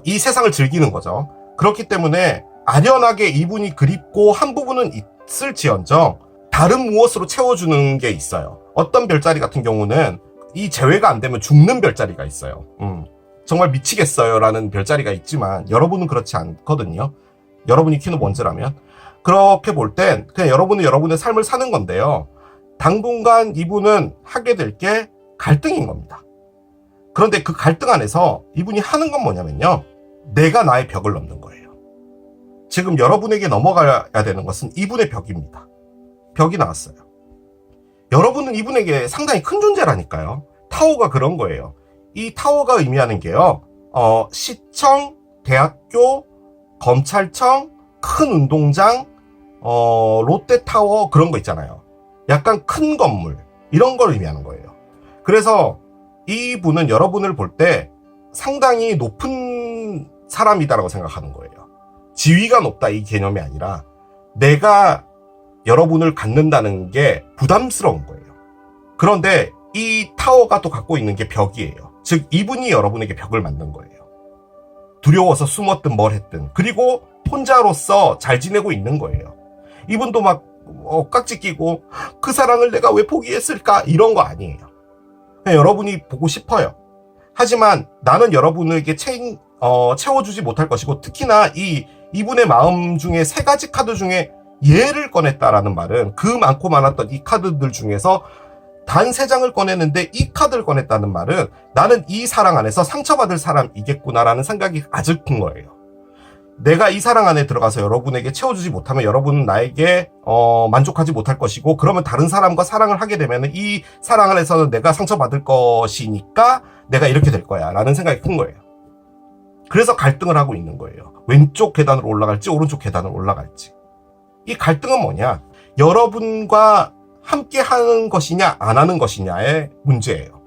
이 세상을 즐기는 거죠. 그렇기 때문에 아련하게 이분이 그립고 한 부분은 있을지언정 다른 무엇으로 채워주는 게 있어요. 어떤 별자리 같은 경우는 이 재회가 안 되면 죽는 별자리가 있어요. 정말 미치겠어요 라는 별자리가 있지만 여러분은 그렇지 않거든요. 여러분이 키는 원즈라면 그렇게 볼 땐 그냥 여러분은 여러분의 삶을 사는 건데요. 당분간 이분은 하게 될 게 갈등인 겁니다. 그런데 그 갈등 안에서 이분이 하는 건 뭐냐면요. 내가 나의 벽을 넘는 거예요. 지금 여러분에게 넘어가야 되는 것은 이분의 벽입니다. 벽이 나왔어요. 여러분은 이분에게 상당히 큰 존재라니까요. 타워가 그런 거예요. 이 타워가 의미하는 게요. 시청, 대학교, 검찰청, 큰 운동장, 롯데타워 그런 거 있잖아요. 약간 큰 건물 이런 걸 의미하는 거예요. 그래서 이분은 여러분을 볼 때 상당히 높은 사람이다라고 생각하는 거예요. 지위가 높다 이 개념이 아니라 내가 여러분을 갖는다는 게 부담스러운 거예요. 그런데 이 타워가 또 갖고 있는 게 벽이에요. 즉 이분이 여러분에게 벽을 만든 거예요. 두려워서 숨었든 뭘 했든 그리고 혼자로서 잘 지내고 있는 거예요. 이분도 막 깍지 끼고 그 사랑을 내가 왜 포기했을까 이런 거 아니에요. 그냥 여러분이 보고 싶어요. 하지만 나는 여러분에게 채워주지 못할 것이고 특히나 이분의 마음 중에 3가지 카드 중에 얘를 꺼냈다라는 말은 그 많고 많았던 이 카드들 중에서 단 3장을 꺼냈는데 이 카드를 꺼냈다는 말은 나는 이 사랑 안에서 상처받을 사람이겠구나라는 생각이 아주 큰 거예요. 내가 이 사랑 안에 들어가서 여러분에게 채워주지 못하면 여러분은 나에게 만족하지 못할 것이고 그러면 다른 사람과 사랑을 하게 되면 이 사랑 안에서는 내가 상처받을 것이니까 내가 이렇게 될 거야 라는 생각이 큰 거예요. 그래서 갈등을 하고 있는 거예요. 왼쪽 계단으로 올라갈지 오른쪽 계단으로 올라갈지. 이 갈등은 뭐냐? 여러분과 함께 하는 것이냐 안 하는 것이냐의 문제예요.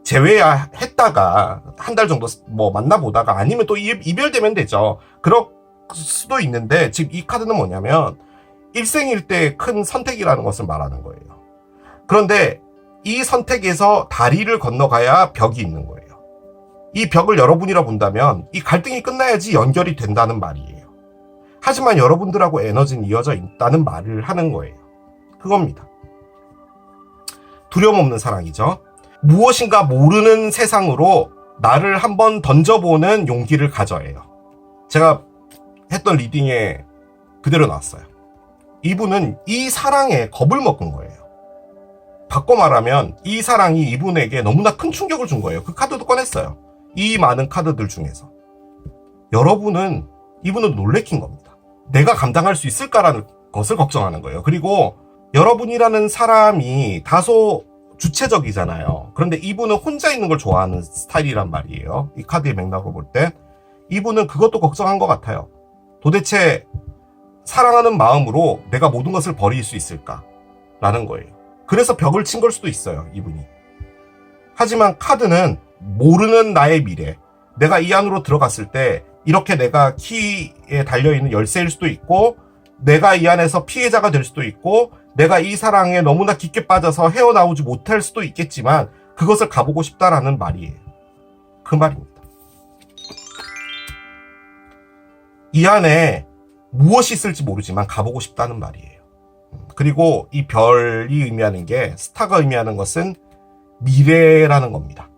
재회했다가 한 달 정도 뭐 만나보다가 아니면 또 이별되면 되죠. 그럴 수도 있는데 지금 이 카드는 뭐냐면 일생일대의 큰 선택이라는 것을 말하는 거예요. 그런데 이 선택에서 다리를 건너가야 벽이 있는 거예요. 이 벽을 여러분이라 본다면 이 갈등이 끝나야지 연결이 된다는 말이에요. 하지만 여러분들하고 에너지는 이어져 있다는 말을 하는 거예요. 그겁니다. 두려움 없는 사랑이죠. 무엇인가 모르는 세상으로 나를 한번 던져보는 용기를 가져해요. 제가 했던 리딩에 그대로 나왔어요. 이분은 이 사랑에 겁을 먹은 거예요. 바꿔 말하면 이 사랑이 이분에게 너무나 큰 충격을 준 거예요. 그 카드도 꺼냈어요. 이 많은 카드들 중에서. 이분은 놀래킨 겁니다. 내가 감당할 수 있을까라는 것을 걱정하는 거예요. 그리고 여러분이라는 사람이 다소 주체적이잖아요. 그런데 이분은 혼자 있는 걸 좋아하는 스타일이란 말이에요. 이 카드의 맥락으로 볼 때. 이분은 그것도 걱정한 것 같아요. 도대체 사랑하는 마음으로 내가 모든 것을 버릴 수 있을까? 라는 거예요. 그래서 벽을 친 걸 수도 있어요. 이분이. 하지만 카드는 모르는 나의 미래. 내가 이 안으로 들어갔을 때 이렇게 내가 키에 달려있는 열쇠일 수도 있고 내가 이 안에서 피해자가 될 수도 있고 내가 이 사랑에 너무나 깊게 빠져서 헤어나오지 못할 수도 있겠지만 그것을 가보고 싶다라는 말이에요. 그 말입니다. 이 안에 무엇이 있을지 모르지만 가보고 싶다는 말이에요. 그리고 이 별이 의미하는 게, 스타가 의미하는 것은 미래라는 겁니다.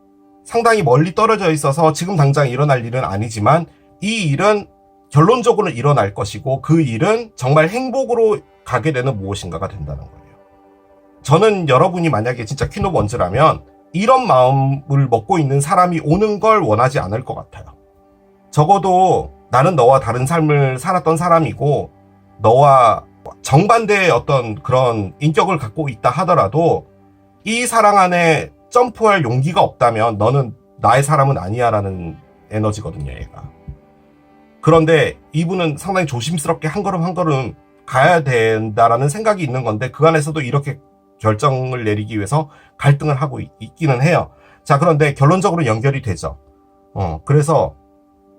상당히 멀리 떨어져 있어서 지금 당장 일어날 일은 아니지만 이 일은 결론적으로 일어날 것이고 그 일은 정말 행복으로 가게 되는 무엇인가가 된다는 거예요. 저는 여러분이 만약에 진짜 퀸 오브 원즈라면 이런 마음을 먹고 있는 사람이 오는 걸 원하지 않을 것 같아요. 적어도 나는 너와 다른 삶을 살았던 사람이고 너와 정반대의 어떤 그런 인격을 갖고 있다 하더라도 이 사랑 안에 점프할 용기가 없다면 너는 나의 사람은 아니야 라는 에너지거든요, 얘가. 그런데 이분은 상당히 조심스럽게 한 걸음 한 걸음 가야 된다라는 생각이 있는 건데 그 안에서도 이렇게 결정을 내리기 위해서 갈등을 하고 있기는 해요. 자, 그런데 결론적으로 연결이 되죠. 그래서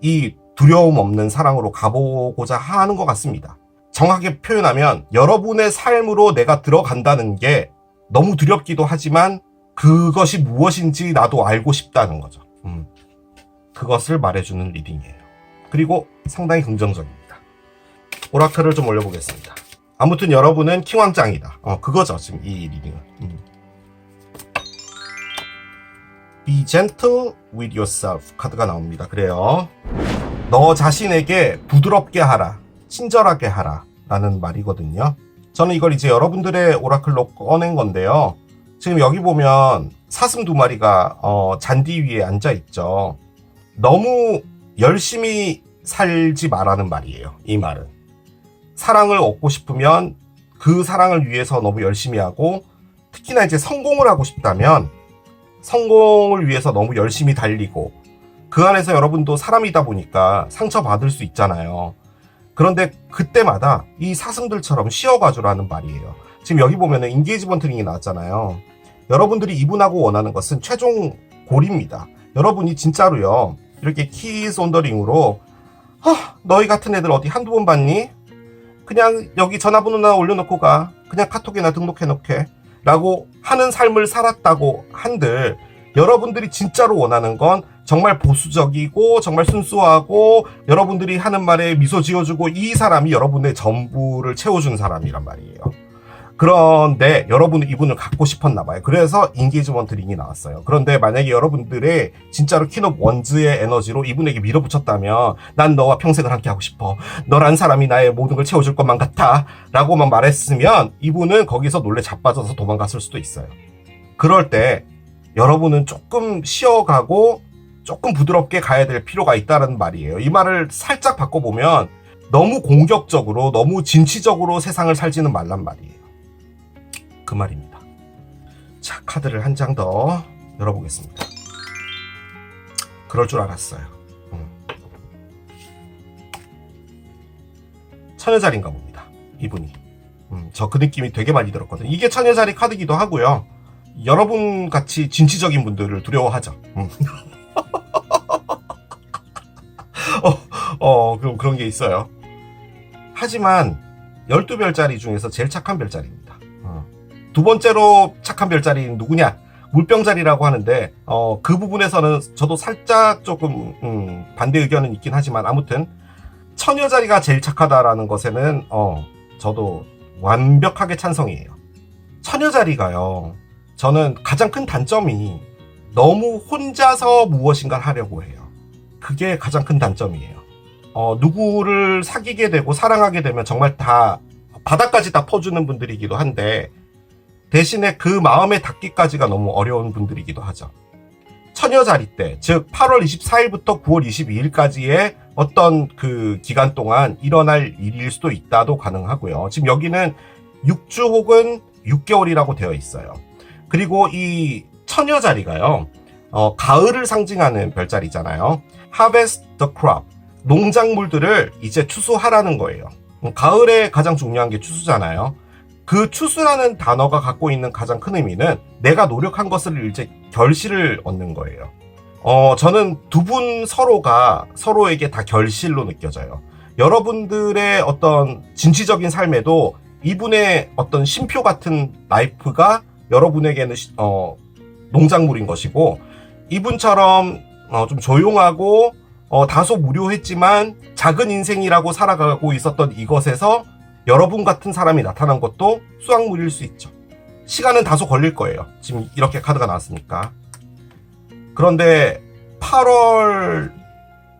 이 두려움 없는 사랑으로 가보고자 하는 것 같습니다. 정확하게 표현하면 여러분의 삶으로 내가 들어간다는 게 너무 두렵기도 하지만 그것이 무엇인지 나도 알고 싶다는 거죠. 그것을 말해주는 리딩이에요. 그리고 상당히 긍정적입니다. 오라클을 좀 올려보겠습니다. 아무튼 여러분은 킹왕짱이다. 그거죠, 지금 이 리딩은. Be gentle with yourself 카드가 나옵니다. 그래요. 너 자신에게 부드럽게 하라, 친절하게 하라 라는 말이거든요. 저는 이걸 이제 여러분들의 오라클로 꺼낸 건데요. 지금 여기 보면 사슴 2마리가 잔디 위에 앉아 있죠. 너무 열심히 살지 말라는 말이에요. 이 말은 사랑을 얻고 싶으면 그 사랑을 위해서 너무 열심히 하고, 특히나 이제 성공을 하고 싶다면 성공을 위해서 너무 열심히 달리고, 그 안에서 여러분도 사람이다 보니까 상처받을 수 있잖아요. 그런데 그때마다 이 사슴들처럼 쉬어가주라는 말이에요. 지금 여기 보면은 인게이지먼트 링이 나왔잖아요. 여러분들이 이분하고 원하는 것은 최종 골입니다. 여러분이 진짜로요, 이렇게 키스 온 더 링으로 너희 같은 애들 어디 한두 번 봤니? 그냥 여기 전화번호나 올려놓고 가, 그냥 카톡에나 등록해놓게 라고 하는 삶을 살았다고 한들, 여러분들이 진짜로 원하는 건 정말 보수적이고 정말 순수하고 여러분들이 하는 말에 미소 지어주고 이 사람이 여러분의 전부를 채워준 사람이란 말이에요. 그런데 여러분은 이분을 갖고 싶었나 봐요. 그래서 인게이지먼트 링이 나왔어요. 그런데 만약에 여러분들의 진짜로 퀸 오브 원즈의 에너지로 이분에게 밀어붙였다면 난 너와 평생을 함께 하고 싶어, 너란 사람이 나의 모든 걸 채워줄 것만 같아 라고만 말했으면 이분은 거기서 놀래 자빠져서 도망갔을 수도 있어요. 그럴 때 여러분은 조금 쉬어가고 조금 부드럽게 가야 될 필요가 있다는 말이에요. 이 말을 살짝 바꿔보면 너무 공격적으로 너무 진취적으로 세상을 살지는 말란 말이에요. 그 말입니다. 자, 카드를 한 장 더 열어보겠습니다. 그럴 줄 알았어요. 처녀자리인가 봅니다, 이분이. 저 그 느낌이 되게 많이 들었거든요. 이게 처녀자리 카드기도 하고요. 여러분 같이 진취적인 분들을 두려워하죠. 그런 게 있어요. 하지만 12별짜리 중에서 제일 착한 별짜리입니다. 두 번째로 착한 별자리는 누구냐? 물병자리라고 하는데 그 부분에서는 저도 살짝 조금 반대 의견은 있긴 하지만 아무튼 처녀자리가 제일 착하다라는 것에는 저도 완벽하게 찬성이에요. 처녀자리가요, 저는 가장 큰 단점이 너무 혼자서 무엇인가를 하려고 해요. 그게 가장 큰 단점이에요. 누구를 사귀게 되고 사랑하게 되면 정말 다 바닥까지 다 퍼주는 분들이기도 한데 대신에 그 마음에 닿기까지가 너무 어려운 분들이기도 하죠. 처녀자리 때, 즉 8월 24일부터 9월 22일까지의 어떤 그 기간 동안 일어날 일일 수도 있다도 가능하고요. 지금 여기는 6주 혹은 6개월이라고 되어 있어요. 그리고 이 처녀자리가요, 가을을 상징하는 별자리잖아요. Harvest the crop, 농작물들을 이제 추수하라는 거예요. 가을에 가장 중요한 게 추수잖아요. 그 추수라는 단어가 갖고 있는 가장 큰 의미는 내가 노력한 것을 이제 결실을 얻는 거예요. 저는 두 분 서로가 서로에게 다 결실로 느껴져요. 여러분들의 어떤 진취적인 삶에도 이분의 어떤 쉼표 같은 라이프가 여러분에게는 농작물인 것이고, 이분처럼 좀 조용하고 다소 무료했지만 작은 인생이라고 살아가고 있었던 이것에서 여러분 같은 사람이 나타난 것도 수확물일 수 있죠. 시간은 다소 걸릴 거예요. 지금 이렇게 카드가 나왔으니까. 그런데 8월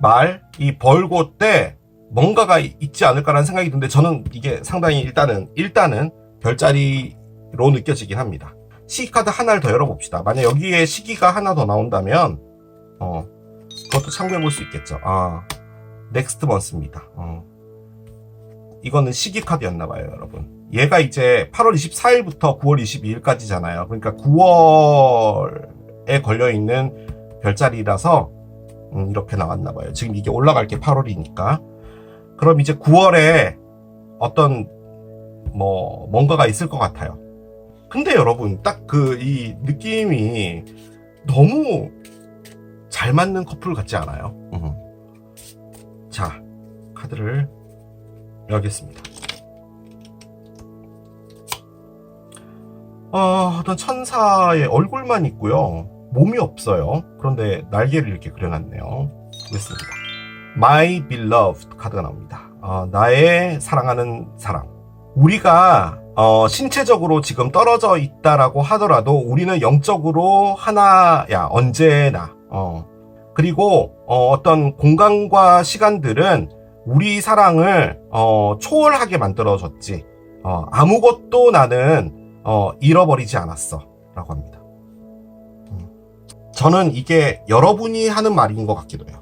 말 이 벌고 때 뭔가가 있지 않을까라는 생각이 드는데 저는 이게 상당히 일단은 별자리로 느껴지긴 합니다. 시기 카드 하나를 더 열어봅시다. 만약 여기에 시기가 하나 더 나온다면 그것도 참고해 볼 수 있겠죠. 넥스트 먼스입니다. 이거는 시기 카드였나봐요, 여러분. 얘가 이제 8월 24일부터 9월 22일까지잖아요. 그러니까 9월에 걸려있는 별자리라서 이렇게 나왔나봐요. 지금 이게 올라갈 게 8월이니까. 그럼 이제 9월에 어떤 뭔가가 있을 것 같아요. 근데 여러분, 딱 이 느낌이 너무 잘 맞는 커플 같지 않아요? 자, 카드를 열겠습니다. 어떤 천사의 얼굴만 있고요. 몸이 없어요. 그런데 날개를 이렇게 그려놨네요. 그렇습니다. My Beloved 카드가 나옵니다. 나의 사랑하는 사람. 우리가 신체적으로 지금 떨어져 있다라고 하더라도 우리는 영적으로 하나야, 언제나. 그리고 어떤 공간과 시간들은 우리 사랑을 초월하게 만들어줬지. 아무것도 나는 잃어버리지 않았어 라고 합니다. 저는 이게 여러분이 하는 말인 것 같기도 해요.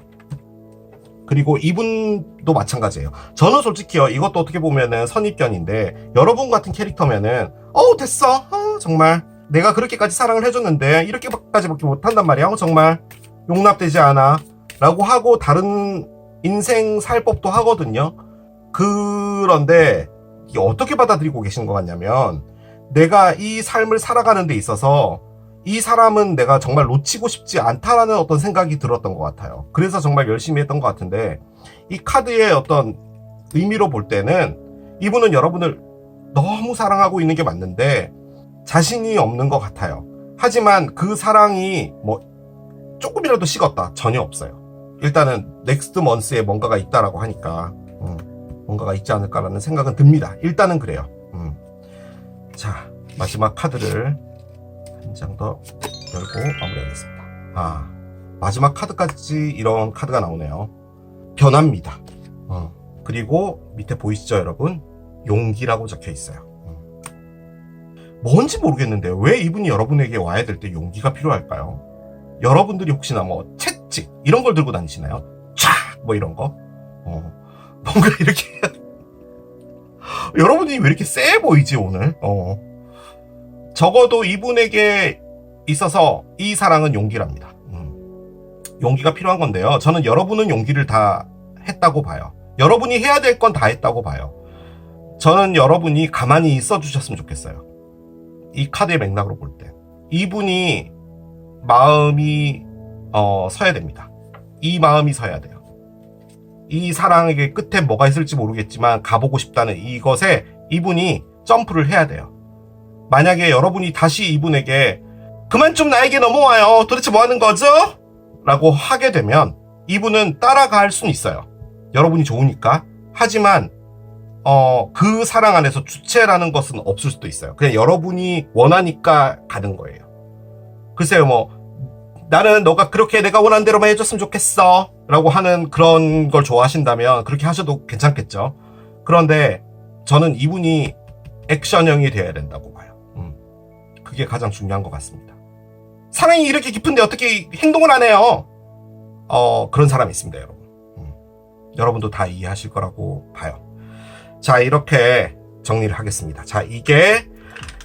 그리고 이분도 마찬가지예요. 저는 솔직히요, 이것도 어떻게 보면은 선입견인데, 여러분 같은 캐릭터면은 됐어, 정말 내가 그렇게까지 사랑을 해줬는데 이렇게까지밖에 못한단 말이야, 정말 용납되지 않아 라고 하고 다른 인생 살 법도 하거든요. 그런데 이게 어떻게 받아들이고 계신 것 같냐면, 내가 이 삶을 살아가는 데 있어서 이 사람은 내가 정말 놓치고 싶지 않다라는 어떤 생각이 들었던 것 같아요. 그래서 정말 열심히 했던 것 같은데, 이 카드의 어떤 의미로 볼 때는 이분은 여러분을 너무 사랑하고 있는 게 맞는데 자신이 없는 것 같아요. 하지만 그 사랑이 조금이라도 식었다? 전혀 없어요. 일단은 넥스트 먼스에 뭔가가 있다라고 하니까 뭔가가 있지 않을까라는 생각은 듭니다. 일단은 그래요. 자, 마지막 카드를 한 장 더 열고 마무리하겠습니다. 마지막 카드까지 이런 카드가 나오네요. 변합니다. 그리고 밑에 보이시죠, 여러분? 용기라고 적혀 있어요. 뭔지 모르겠는데 왜 이분이 여러분에게 와야 될 때 용기가 필요할까요? 여러분들이 혹시나 채찍 이런 걸 들고 다니시나요? 촤! 이런 거? 뭔가 이렇게 여러분이 왜 이렇게 세 보이지 오늘? 적어도 이분에게 있어서 이 사랑은 용기랍니다. 용기가 필요한 건데요. 저는 여러분은 용기를 다 했다고 봐요. 여러분이 해야 될 건 다 했다고 봐요. 저는 여러분이 가만히 있어 주셨으면 좋겠어요. 이 카드의 맥락으로 볼 때 이분이 마음이 서야 됩니다. 이 마음이 서야 돼요. 이 사랑에게 끝에 뭐가 있을지 모르겠지만 가보고 싶다는 이것에 이분이 점프를 해야 돼요. 만약에 여러분이 다시 이분에게 그만 좀 나에게 넘어와요, 도대체 뭐 하는 거죠? 라고 하게 되면 이분은 따라갈 수는 있어요. 여러분이 좋으니까. 하지만 그 사랑 안에서 주체라는 것은 없을 수도 있어요. 그냥 여러분이 원하니까 가는 거예요. 글쎄요, 나는 너가 그렇게 내가 원하는 대로만 해줬으면 좋겠어 라고 하는 그런 걸 좋아하신다면 그렇게 하셔도 괜찮겠죠. 그런데 저는 이분이 액션형이 되어야 된다고 봐요. 그게 가장 중요한 것 같습니다. 사랑이 이렇게 깊은데 어떻게 행동을 안 해요? 그런 사람이 있습니다, 여러분. 여러분도 다 이해하실 거라고 봐요. 자, 이렇게 정리를 하겠습니다. 자, 이게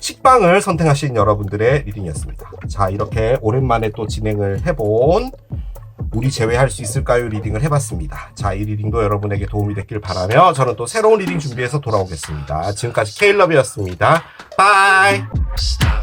식빵을 선택하신 여러분들의 리딩이었습니다. 자, 이렇게 오랜만에 또 진행을 해본 우리 제외할 수 있을까요? 리딩을 해봤습니다. 자, 이 리딩도 여러분에게 도움이 됐길 바라며 저는 또 새로운 리딩 준비해서 돌아오겠습니다. 지금까지 케일럽이었습니다. 바이! Stop.